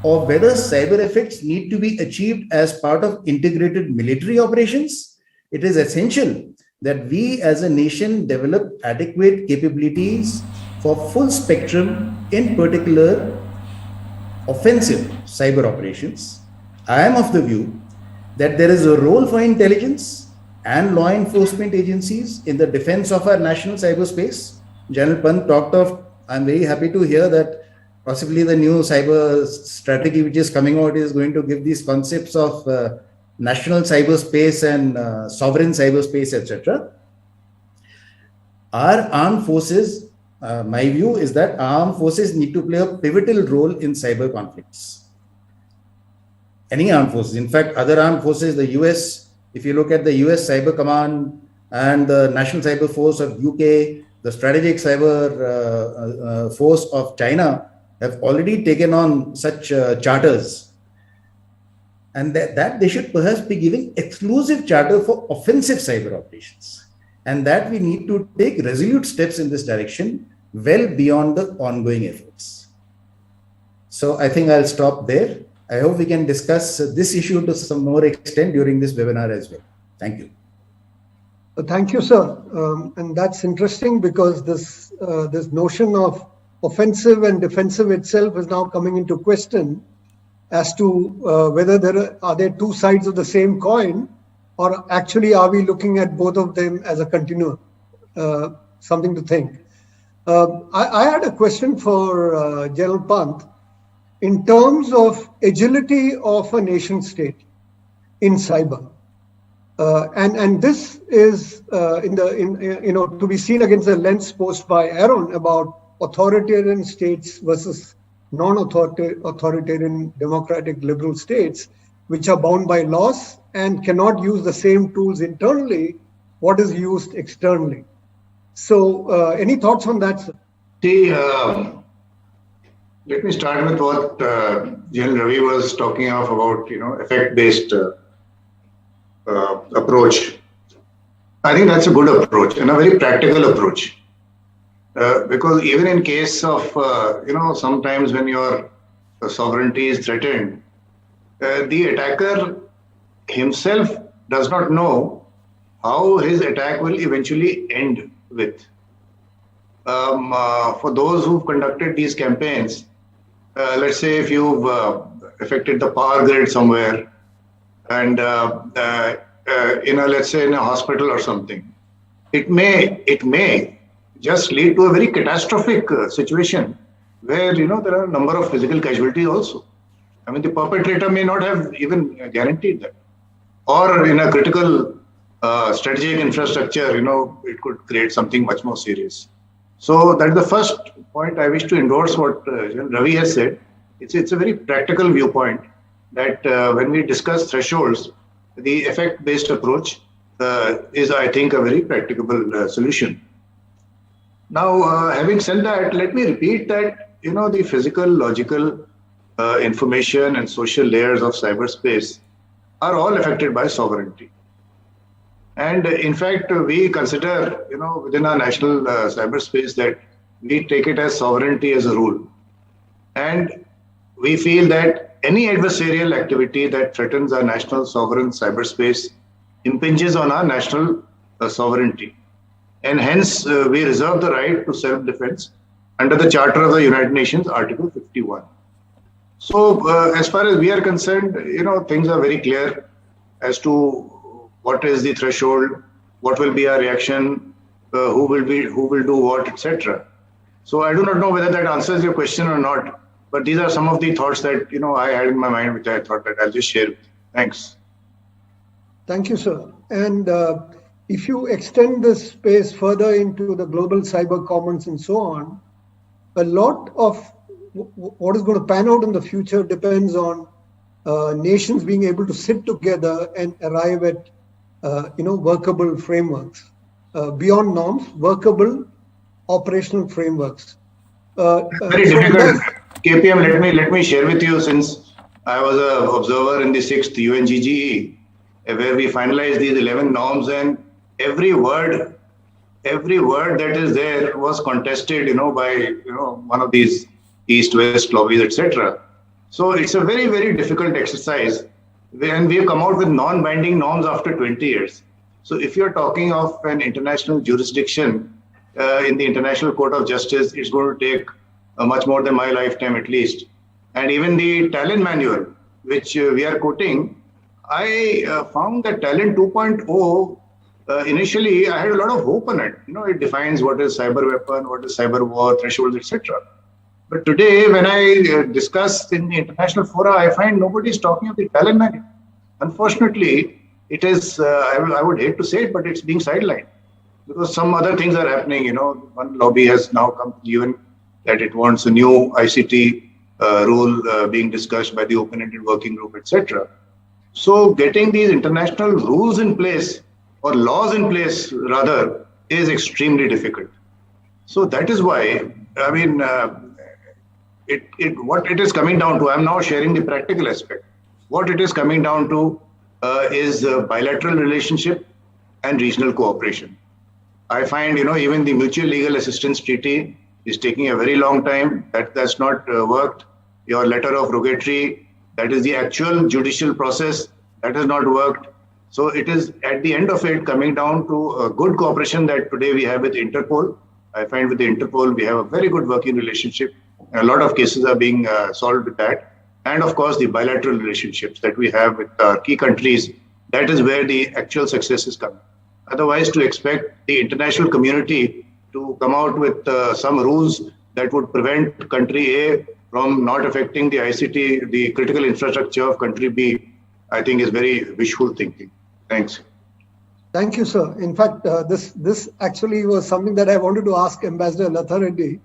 or whether cyber effects need to be achieved as part of integrated military operations, it is essential that we as a nation develop adequate capabilities for full spectrum, in particular offensive cyber operations. I am of the view that there is a role for intelligence and law enforcement agencies in the defense of our national cyberspace. General Pant talked of, I'm very happy to hear that possibly the new cyber strategy which is coming out is going to give these concepts of national cyberspace and sovereign cyberspace, etc. Our armed forces, my view is that armed forces need to play a pivotal role in cyber conflicts. Any armed forces, in fact, other armed forces, the US, if you look at the US Cyber Command and the National Cyber Force of UK, the Strategic Cyber Force of China, have already taken on such charters, and that they should perhaps be giving exclusive charter for offensive cyber operations, and that we need to take resolute steps in this direction well beyond the ongoing efforts. So I think I'll stop there. I hope we can discuss this issue to some more extent during this webinar as well. Thank you. Thank you, sir. And that's interesting because this notion of offensive and defensive itself is now coming into question as to whether are there two sides of the same coin, or actually are we looking at both of them as a continuum? Something to think. I had a question for General Pant in terms of agility of a nation state in cyber. And this is to be seen against the lens posed by Aaron about authoritarian states versus non-authoritarian democratic liberal states, which are bound by laws and cannot use the same tools internally what is used externally. So, any thoughts on that, sir? See, let me start with what General Ravi was talking of about, effect-based approach. I think that's a good approach and a very practical approach. Because even in case of, sometimes when your sovereignty is threatened, the attacker himself does not know how his attack will eventually end with. For those who've conducted these campaigns, let's say if you've affected the power grid somewhere and, let's say in a hospital or something, it may just lead to a very catastrophic situation where, there are a number of physical casualties also. I mean, the perpetrator may not have even guaranteed that. Or in a critical strategic infrastructure, it could create something much more serious. So that's the first point I wish to endorse what Ravi has said. It's a very practical viewpoint that when we discuss thresholds, the effect-based approach is, I think, a very practicable solution. Now, having said that, let me repeat that, the physical, logical, information and social layers of cyberspace are all affected by sovereignty. And in fact, we consider, within our national cyberspace that we take it as sovereignty as a rule. And we feel that any adversarial activity that threatens our national sovereign cyberspace impinges on our national sovereignty. And hence, we reserve the right to self-defense under the Charter of the United Nations, Article 51. So, as far as we are concerned, things are very clear as to what is the threshold, what will be our reaction, who will do what, etc. So I do not know whether that answers your question or not, but these are some of the thoughts that I had in my mind, which I thought that I'll just share with you. Thanks. Thank you, sir. And if you extend this space further into the global cyber commons and so on, a lot of what is going to pan out in the future depends on nations being able to sit together and arrive at workable frameworks, beyond norms, workable operational frameworks. Very difficult. KPM, let me share with you, since I was an observer in the 6th UNGGE, where we finalized these 11 norms, and every word that is there was contested, by one of these East-West lobbies, etc. So it's a very, very difficult exercise. And we have come out with non-binding norms after 20 years. So if you're talking of an international jurisdiction in the International Court of Justice, it's going to take much more than my lifetime at least. And even the talent manual, which we are quoting, I found that talent 2.0, initially I had a lot of hope on it. It defines what is cyber weapon, what is cyber war, thresholds, etc. But today, when I discuss in the international fora, I find nobody is talking of the talent manual. Unfortunately, it is, I would hate to say it, but it's being sidelined because some other things are happening. One lobby has now come to the UN that it wants a new ICT rule being discussed by the open-ended working group, etc. So getting these international rules in place, or laws in place rather, is extremely difficult. So that is why, I mean, what it is coming down to, I'm now sharing the practical aspect. What it is coming down to is bilateral relationship and regional cooperation. I find, even the mutual legal assistance treaty is taking a very long time. That's not worked. Your letter of rogatory, that is the actual judicial process, that has not worked. So it is at the end of it coming down to a good cooperation that today we have with Interpol. I find with the Interpol, we have a very good working relationship. A lot of cases are being solved with that. And of course, the bilateral relationships that we have with key countries, that is where the actual success is coming. Otherwise, to expect the international community to come out with some rules that would prevent country A from not affecting the ICT, the critical infrastructure of country B, I think is very wishful thinking. Thanks. Thank you, sir. In fact, this actually was something that I wanted to ask Ambassador Latha Reddy.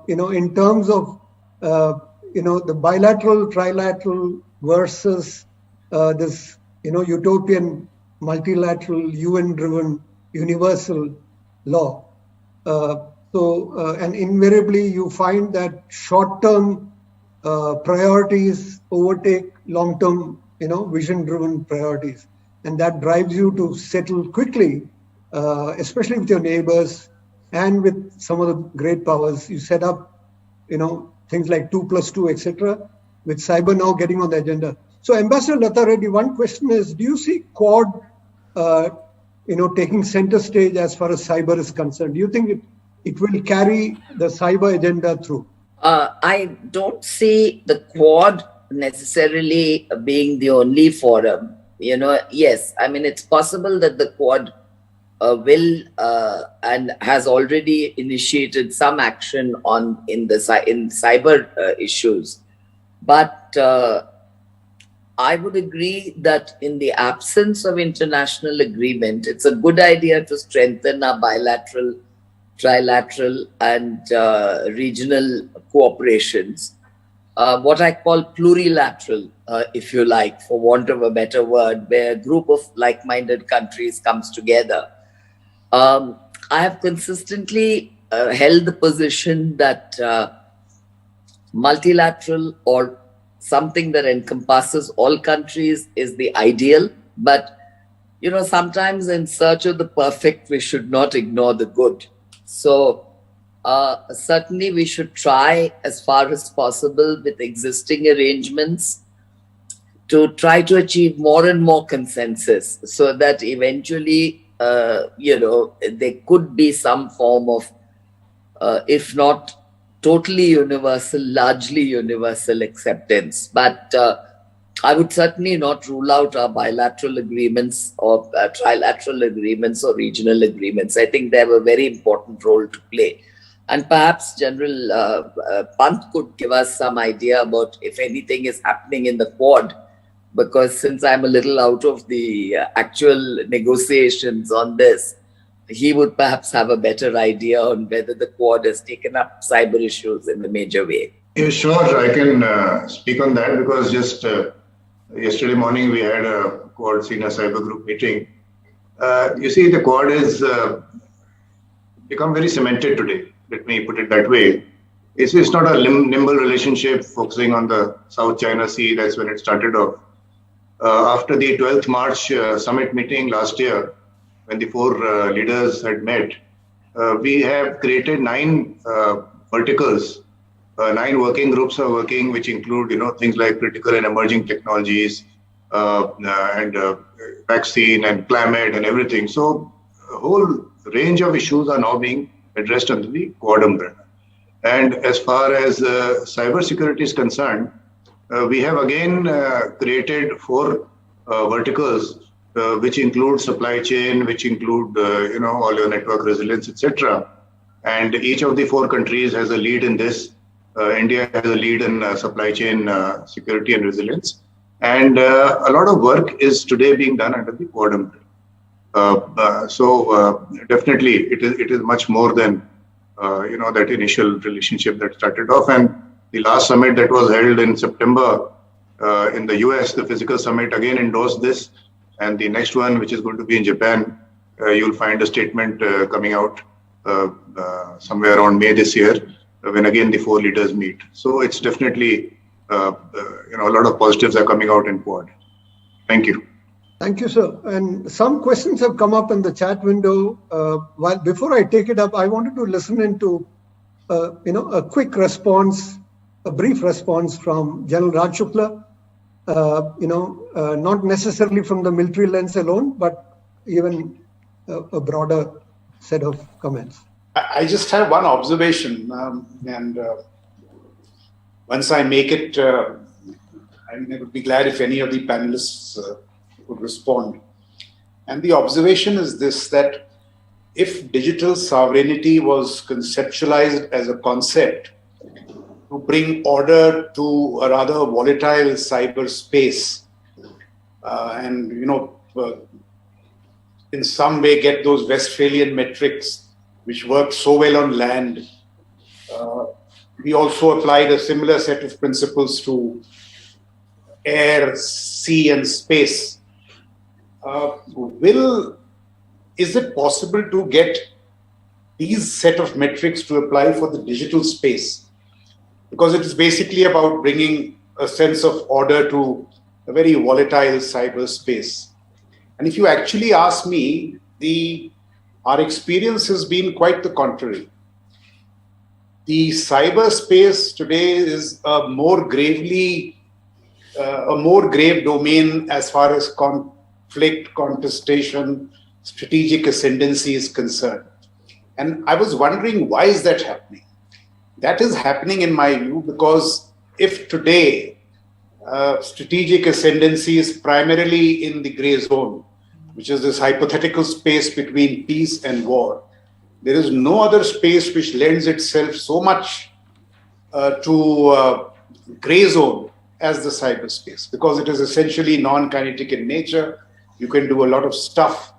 In terms of, the bilateral, trilateral versus this, utopian, multilateral, UN-driven, universal law. And invariably you find that short-term priorities overtake long-term, vision-driven priorities, and that drives you to settle quickly, especially with your neighbors and with some of the great powers. You set up, things like 2+2, etc., with cyber now getting on the agenda. So, Ambassador Lata Reddy, one question is: do you see Quad, taking center stage as far as cyber is concerned? Do you think it will carry the cyber agenda through? I don't see the Quad necessarily being the only forum. Yes, I mean, it's possible that the Quad will and has already initiated some action in cyber issues, but I would agree that in the absence of international agreement, it's a good idea to strengthen our bilateral, trilateral, and regional cooperations. What I call plurilateral, if you like, for want of a better word, where a group of like-minded countries comes together. I have consistently held the position that multilateral or something that encompasses all countries is the ideal. But, sometimes in search of the perfect, we should not ignore the good. So certainly we should try as far as possible with existing arrangements to try to achieve more and more consensus, so that eventually, there could be some form of, if not totally universal, largely universal acceptance. But I would certainly not rule out our bilateral agreements or trilateral agreements or regional agreements. I think they have a very important role to play. And perhaps General Pant could give us some idea about if anything is happening in the Quad, because since I'm a little out of the actual negotiations on this, he would perhaps have a better idea on whether the Quad has taken up cyber issues in a major way. Yeah, sure. I can speak on that, because just yesterday morning we had a Quad Senior Cyber Group meeting. You see, the Quad has become very cemented today. Let me put it that way. It's not a nimble relationship focusing on the South China Sea. That's when it started off. After the 12th March summit meeting last year, when the four leaders had met, we have created 9 verticals. 9 working groups are working, which include, things like critical and emerging technologies, and vaccine and climate and everything. So a whole range of issues are now being addressed under the Quad umbrella. And as far as cybersecurity is concerned, we have again created 4 verticals, which include supply chain, which include all your network resilience, etc. And each of the 4 countries has a lead in this. India has a lead in supply chain security and resilience, and a lot of work is today being done under the Quad umbrella. So definitely, it is much more than that initial relationship that started off. And the last summit that was held in September in the US, the physical summit, again endorsed this. And the next one, which is going to be in Japan, you'll find a statement coming out somewhere around May this year, when again the 4 leaders meet. So it's definitely, a lot of positives are coming out in Quad. Thank you. Thank you, sir. And some questions have come up in the chat window. Before I take it up, I wanted to listen into, a quick response, a brief response from General Raj Shukla. Not necessarily from the military lens alone, but even a broader set of comments. I just have one observation, and once I make it, I would be glad if any of the panelists would respond. And the observation is this, that if digital sovereignty was conceptualized as a concept to bring order to a rather volatile cyberspace, and in some way get those Westphalian metrics which work so well on land, we also applied a similar set of principles to air, sea, and space. Is it possible to get these set of metrics to apply for the digital space, because it is basically about bringing a sense of order to a very volatile cyberspace. And if you actually ask me, our experience has been quite the contrary. The cyberspace today is a more grave domain as far as conflict, contestation, strategic ascendancy is concerned. And I was wondering, why is that happening? That is happening, in my view, because if today strategic ascendancy is primarily in the gray zone, which is this hypothetical space between peace and war, there is no other space which lends itself so much to gray zone as the cyberspace, because it is essentially non-kinetic in nature. You can do a lot of stuff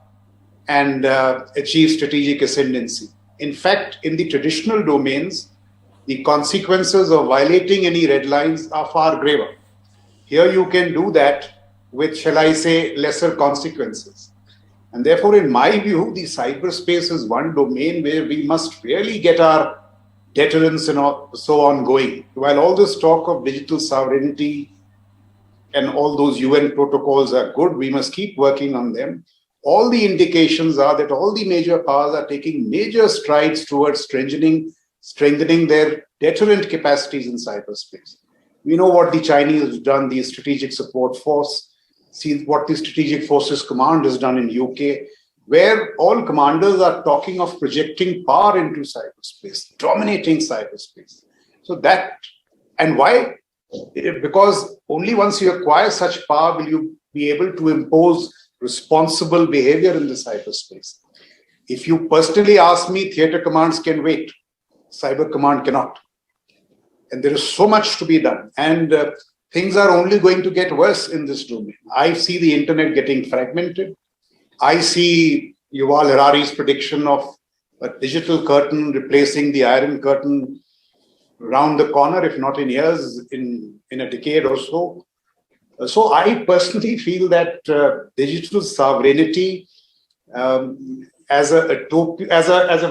and achieve strategic ascendancy. In fact, in the traditional domains, the consequences of violating any red lines are far graver. Here you can do that with, shall I say, lesser consequences. And therefore, in my view, the cyberspace is one domain where we must really get our deterrence and so on going. While all this talk of digital sovereignty and all those UN protocols are good, we must keep working on them. All the indications are that all the major powers are taking major strides towards strengthening their deterrent capacities in cyberspace. We know what the Chinese have done, the Strategic Support Force. See what the Strategic Forces Command has done in UK, where all commanders are talking of projecting power into cyberspace, dominating cyberspace. So that, and why? Because only once you acquire such power will you be able to impose responsible behavior in the cyberspace. If you personally ask me, theater commands can wait. Cyber command cannot. And there is so much to be done. And things are only going to get worse in this domain. I see the internet getting fragmented. I see Yuval Harari's prediction of a digital curtain replacing the iron curtain round the corner, if not in years, in a decade or so. So I personally feel that digital sovereignty as a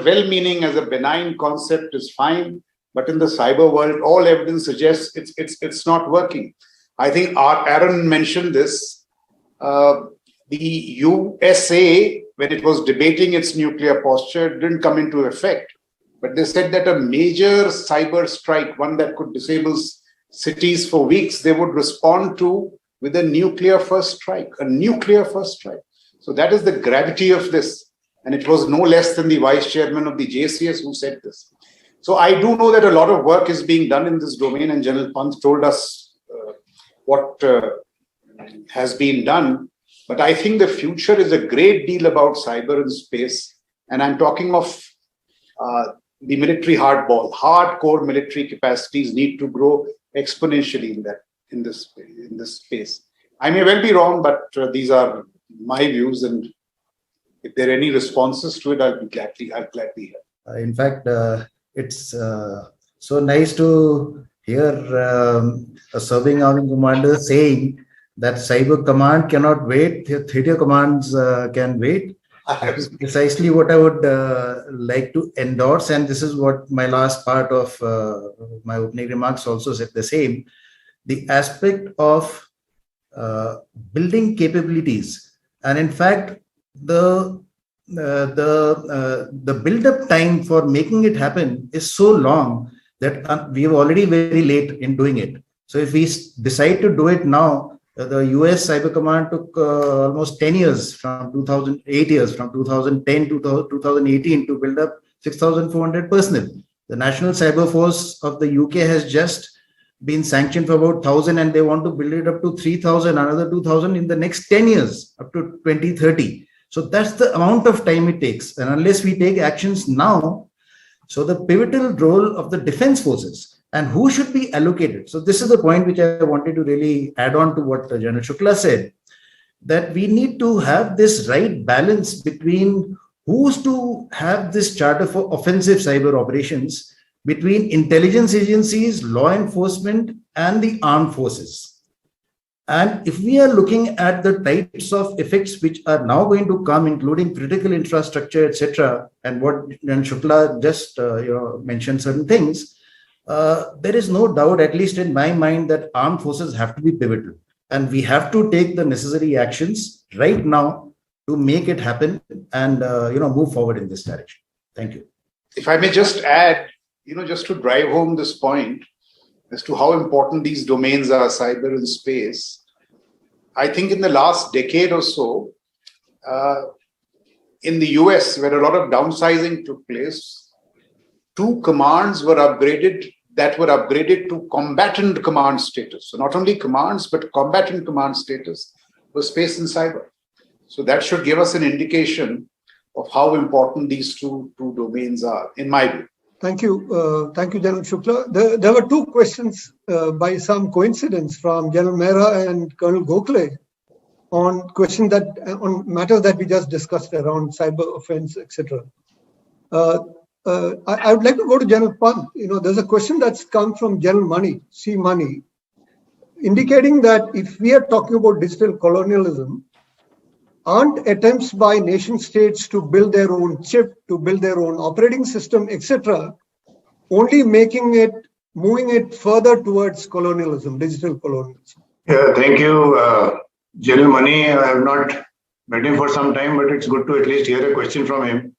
well-meaning, as a benign concept is fine. But in the cyber world, all evidence suggests it's not working. I think Aaron mentioned this. The USA, when it was debating its nuclear posture, didn't come into effect. But they said that a major cyber strike, one that could disable cities for weeks, they would respond to with a nuclear first strike, So that is the gravity of this. And it was no less than the vice chairman of the JCS who said this. So I do know that a lot of work is being done in this domain, and General Pant told us what has been done. But I think the future is a great deal about cyber and space. And I'm talking of the military hardball. Hardcore military capacities need to grow exponentially in this space. I may well be wrong, but these are my views. And if there are any responses to it, I'll gladly hear. In fact, it's so nice to hear a serving army commander saying that cyber command cannot wait, theater commands can wait. That is precisely what I would like to endorse, and this is what my last part of my opening remarks also said the same. The aspect of building capabilities, and in fact, the build-up time for making it happen is so long that we are already very late in doing it. So if we decide to do it now, the US Cyber Command took almost 10 years, from 2010 to 2018 to build up 6,400 personnel. The National Cyber Force of the UK has just been sanctioned for about 1,000, and they want to build it up to 3,000, another 2,000 in the next 10 years, up to 2030. So that's the amount of time it takes. And unless we take actions now, so the pivotal role of the defense forces and who should be allocated. So this is the point which I wanted to really add on to what General Shukla said, that we need to have this right balance between who's to have this charter for offensive cyber operations between intelligence agencies, law enforcement, and the armed forces. And if we are looking at the types of effects which are now going to come, including critical infrastructure, etc., and what Jan Shukla just mentioned certain things, there is no doubt, at least in my mind, that armed forces have to be pivotal, and we have to take the necessary actions right now to make it happen and move forward in this direction. Thank you. If I may just add, just to drive home this point as to how important these domains are, cyber and space, I think in the last decade or so, in the US, where a lot of downsizing took place, 2 commands were upgraded to combatant command status. So not only commands, but combatant command status for space and cyber. So that should give us an indication of how important these two domains are, in my view. Thank you. Thank you, General Shukla. There were 2 questions by some coincidence from General Mehra and Colonel Gokhale on on matters that we just discussed around cyber offense, etc. I would like to go to General Pant. There's a question that's come from General Money, C Money, indicating that if we are talking about digital colonialism, aren't attempts by nation states to build their own chip, to build their own operating system, etc., only moving it further towards colonialism, digital colonialism? Yeah, thank you, General Money. I have not met him for some time, but it's good to at least hear a question from him.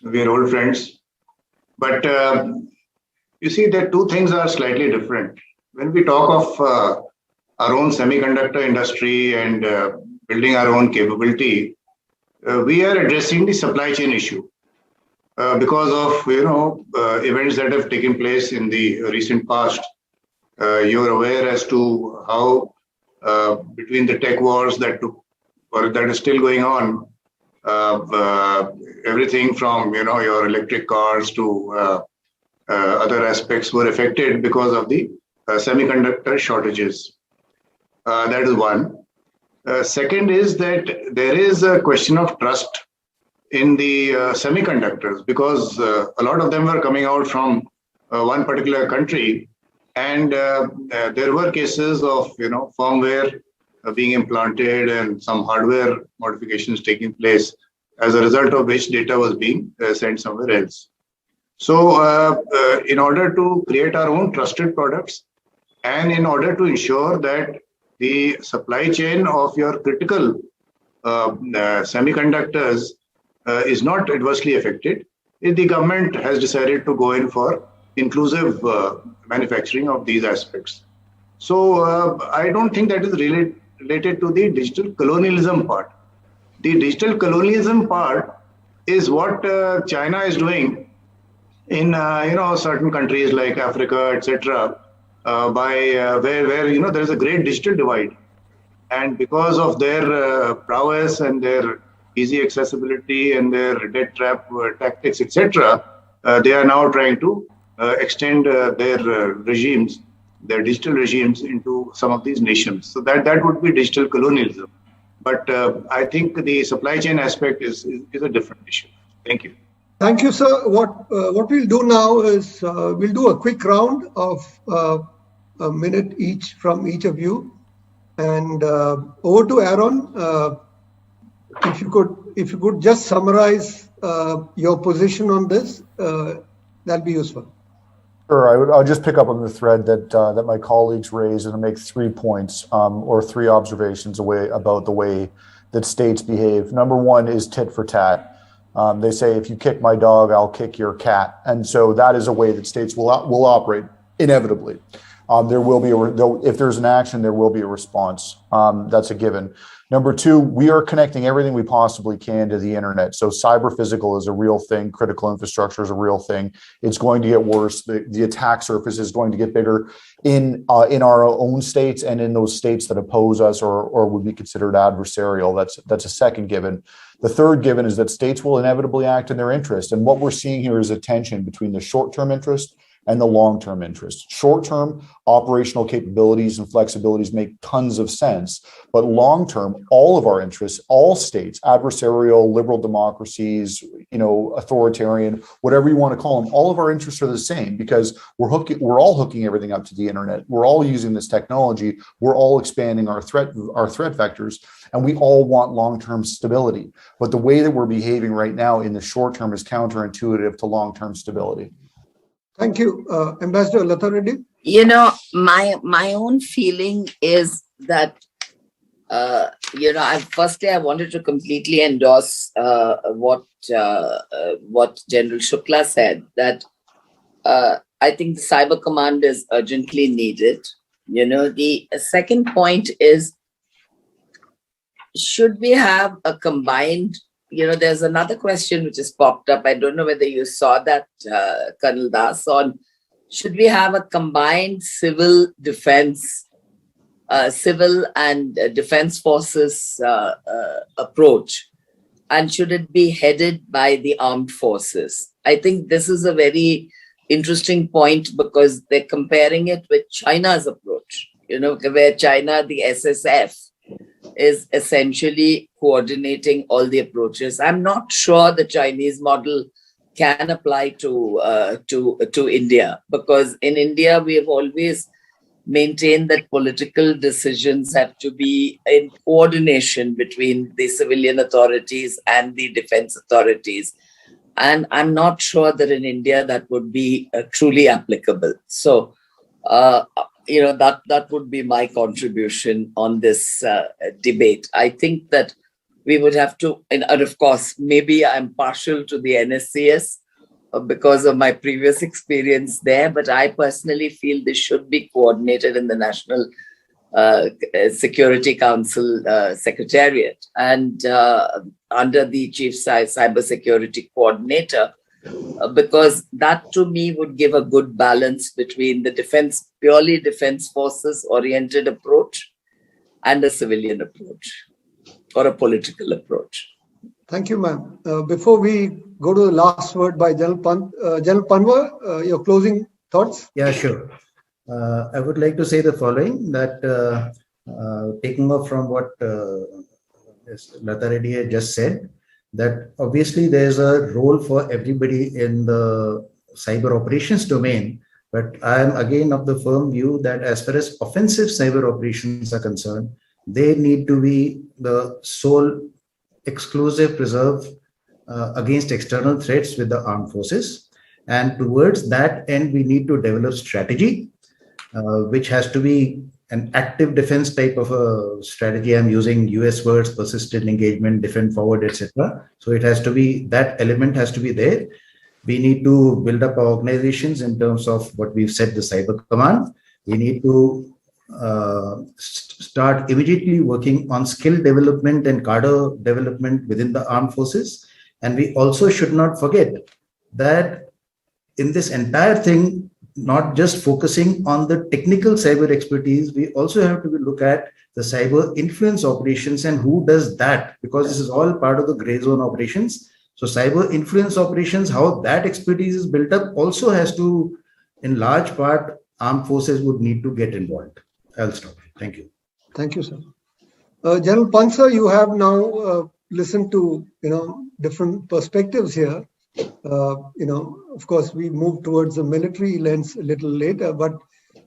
We are old friends. But you see, the 2 things are slightly different. When we talk of our own semiconductor industry and building our own capability, we are addressing the supply chain issue because of events that have taken place in the recent past. You're aware as to how between the tech wars that is still going on, everything from your electric cars to other aspects were affected because of the semiconductor shortages. That is one. Second is that there is a question of trust in the semiconductors, because a lot of them were coming out from one particular country, and there were cases of firmware being implanted and some hardware modifications taking place, as a result of which data was being sent somewhere else. So in order to create our own trusted products, and in order to ensure that the supply chain of your critical semiconductors is not adversely affected, the government has decided to go in for inclusive manufacturing of these aspects. So I don't think that is related to the digital colonialism part. The digital colonialism part is what China is doing in certain countries like Africa, etc. Where there is a great digital divide, and because of their prowess and their easy accessibility and their debt trap tactics, etc., they are now trying to extend their regimes, their digital regimes, into some of these nations. So that would be digital colonialism. But I think the supply chain aspect is a different issue. Thank you. Thank you, sir. What we'll do now is we'll do a quick round of a minute each from each of you, and over to Aaron. If you could just summarize your position on this, that'd be useful. Sure, I'll just pick up on the thread that my colleagues raised and make 3 points or 3 observations about the way that states behave. Number 1 is tit for tat. They say, if you kick my dog, I'll kick your cat. And so that is a way that states will operate inevitably. There will be if there's an action, there will be a response. That's a given. Number 2, we are connecting everything we possibly can to the internet. So cyber physical is a real thing. Critical infrastructure is a real thing. It's going to get worse. The attack surface is going to get bigger in our own states and in those states that oppose us or would be considered adversarial. That's a second given. The third given is that states will inevitably act in their interest. And what we're seeing here is a tension between the short-term interest and the long-term interest. Short-term operational capabilities and flexibilities make tons of sense, but long-term, all of our interests, all states, adversarial, liberal democracies, authoritarian, whatever you want to call them, all of our interests are the same because we're all hooking everything up to the internet. We're all using this technology. We're all expanding our threat vectors, and we all want long-term stability. But the way that we're behaving right now in the short term is counterintuitive to long-term stability. Thank you. Ambassador Lata Reddy? My own feeling is that, firstly, I wanted to completely endorse what General Shukla said, that I think the Cyber Command is urgently needed. The second point is, should we have a combined, there's another question which has popped up. I don't know whether you saw that, Colonel Das, on should we have a combined civil and defense forces approach, and should it be headed by the armed forces? I think this is a very interesting point because they're comparing it with China's approach, where China, the SSF, is essentially coordinating all the approaches. I'm not sure the Chinese model can apply to India, because in India we have always maintained that political decisions have to be in coordination between the civilian authorities and the defense authorities. And I'm not sure that in India that would be truly applicable. So, that would be my contribution on this debate. I think that we would have to, and of course, maybe I'm partial to the NSCS because of my previous experience there, but I personally feel this should be coordinated in the National Security Council Secretariat and under the Chief Cybersecurity Coordinator, because that to me would give a good balance between the purely defense forces oriented approach and a civilian approach or a political approach. Thank you, ma'am. Before we go to the last word by General Panwar, your closing thoughts? Yeah, sure. I would like to say the following, that taking off from what Lata Reddy had just said, that obviously there's a role for everybody in the cyber operations domain, but I am again of the firm view that as far as offensive cyber operations are concerned, they need to be the sole exclusive preserve against external threats with the armed forces. And towards that end, we need to develop strategy, which has to be an active defense type of a strategy. I'm using US words, persistent engagement, defend forward, etc. So it has to be, that element has to be there. We need to build up our organizations in terms of what we've said, the Cyber Command. We need to start immediately working on skill development and cadre development within the armed forces. And we also should not forget that in this entire thing, not just focusing on the technical cyber expertise, we also have to look at the cyber influence operations and who does that, because this is all part of the gray zone operations. So cyber influence operations, how that expertise is built up also has to, in large part, armed forces would need to get involved. I'll stop. Thank you. Thank you, sir. General Pansa, you have now listened to different perspectives here. Of course, we move towards the military lens a little later, but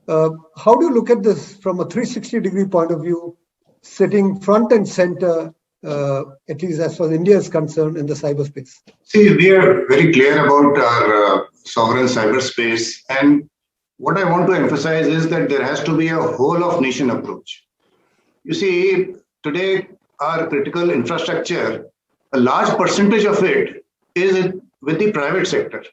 how do you look at this from a 360-degree point of view, sitting front and center, at least as far as India is concerned, in the cyberspace? See, we are very clear about our sovereign cyberspace, and what I want to emphasize is that there has to be a whole of nation approach. You see, today our critical infrastructure, a large percentage of it is with the private sector.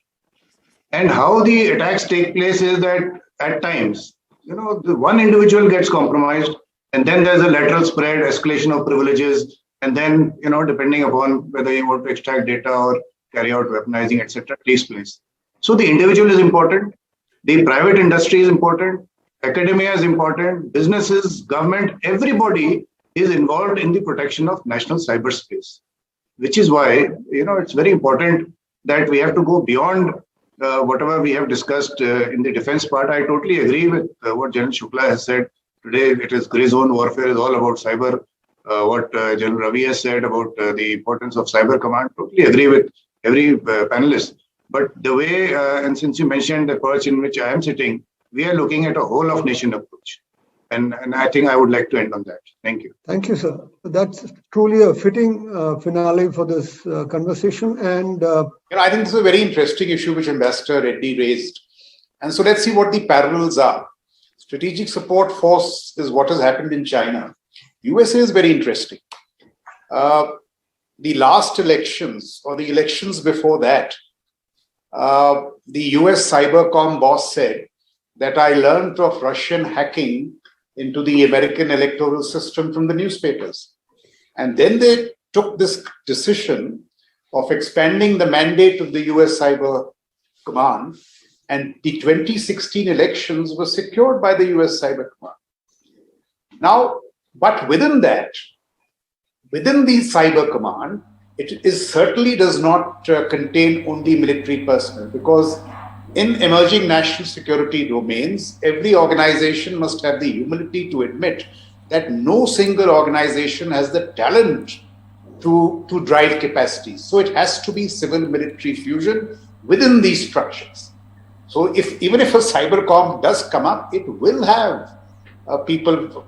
And how the attacks take place is that at times, the one individual gets compromised, and then there's a lateral spread, escalation of privileges, and then, depending upon whether you want to extract data or carry out weaponizing, etc., takes place. So the individual is important, the private industry is important, academia is important, businesses, government, everybody is involved in the protection of national cyberspace, which is why, it's very important that we have to go beyond whatever we have discussed in the defense part, I totally agree with what General Shukla has said. Today, it is gray zone warfare is all about cyber. What General Ravi has said about the importance of cyber command, totally agree with every panelist. But the way, and since you mentioned the perch in which I am sitting, we are looking at a whole of nation approach. And I think I would like to end on that. Thank you. Thank you, sir. That's truly a fitting finale for this conversation. And I think this is a very interesting issue which Ambassador Reddy raised. And so let's see what the parallels are. Strategic support force is what has happened in China. USA is very interesting. The last elections or the elections before that, the US Cybercom boss said that I learned of Russian hacking into the American electoral system from the newspapers. And then they took this decision of expanding the mandate of the US Cyber Command, and the 2016 elections were secured by the US Cyber Command. Now, but within that, within the Cyber Command, it is certainly does not contain only military personnel, because in emerging national security domains, every organization must have the humility to admit that no single organization has the talent to drive capacities. So it has to be civil-military fusion within these structures. So even if a cybercom does come up, it will have people,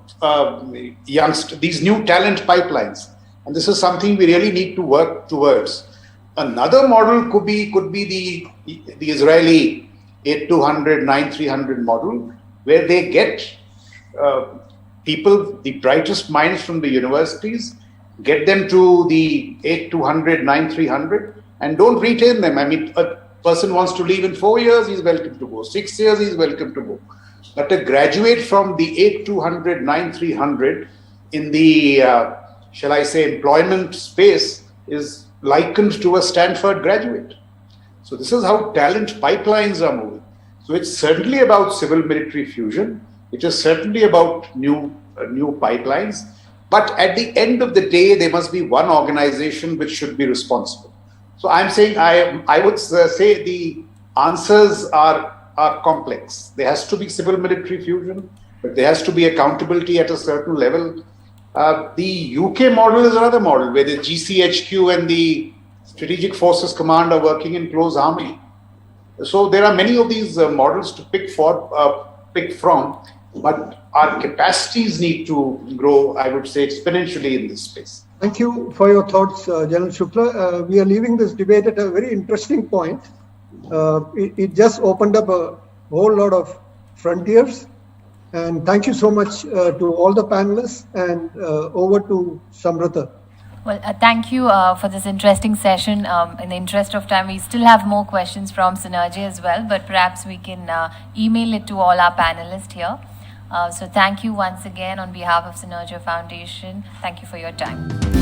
these new talent pipelines. And this is something we really need to work towards. Another model could be the Israeli 8200, 9300 model, where they get people, the brightest minds from the universities, get them to the 8200, 9300, and don't retain them. I mean, a person wants to leave in 4 years, he's welcome to go. 6 years, he's welcome to go. But a graduate from the 8200, 9300 in the, shall I say, employment space is likened to a Stanford graduate. So this is how talent pipelines are moving. So it's certainly about civil-military fusion. It is certainly about new pipelines. But at the end of the day, there must be one organization which should be responsible. So I'm saying, I would say the answers are complex. There has to be civil-military fusion, but there has to be accountability at a certain level. The UK model is another model where the GCHQ and the Strategic Forces Command are working in close harmony. So there are many of these models to pick from, but our capacities need to grow, I would say, exponentially in this space. Thank you for your thoughts, General Shukla. We are leaving this debate at a very interesting point. It just opened up a whole lot of frontiers. And thank you so much to all the panelists, and over to Samrata. Well, thank you for this interesting session. In the interest of time, we still have more questions from Synergy as well, but perhaps we can email it to all our panelists here. So thank you once again on behalf of Synergy Foundation. Thank you for your time.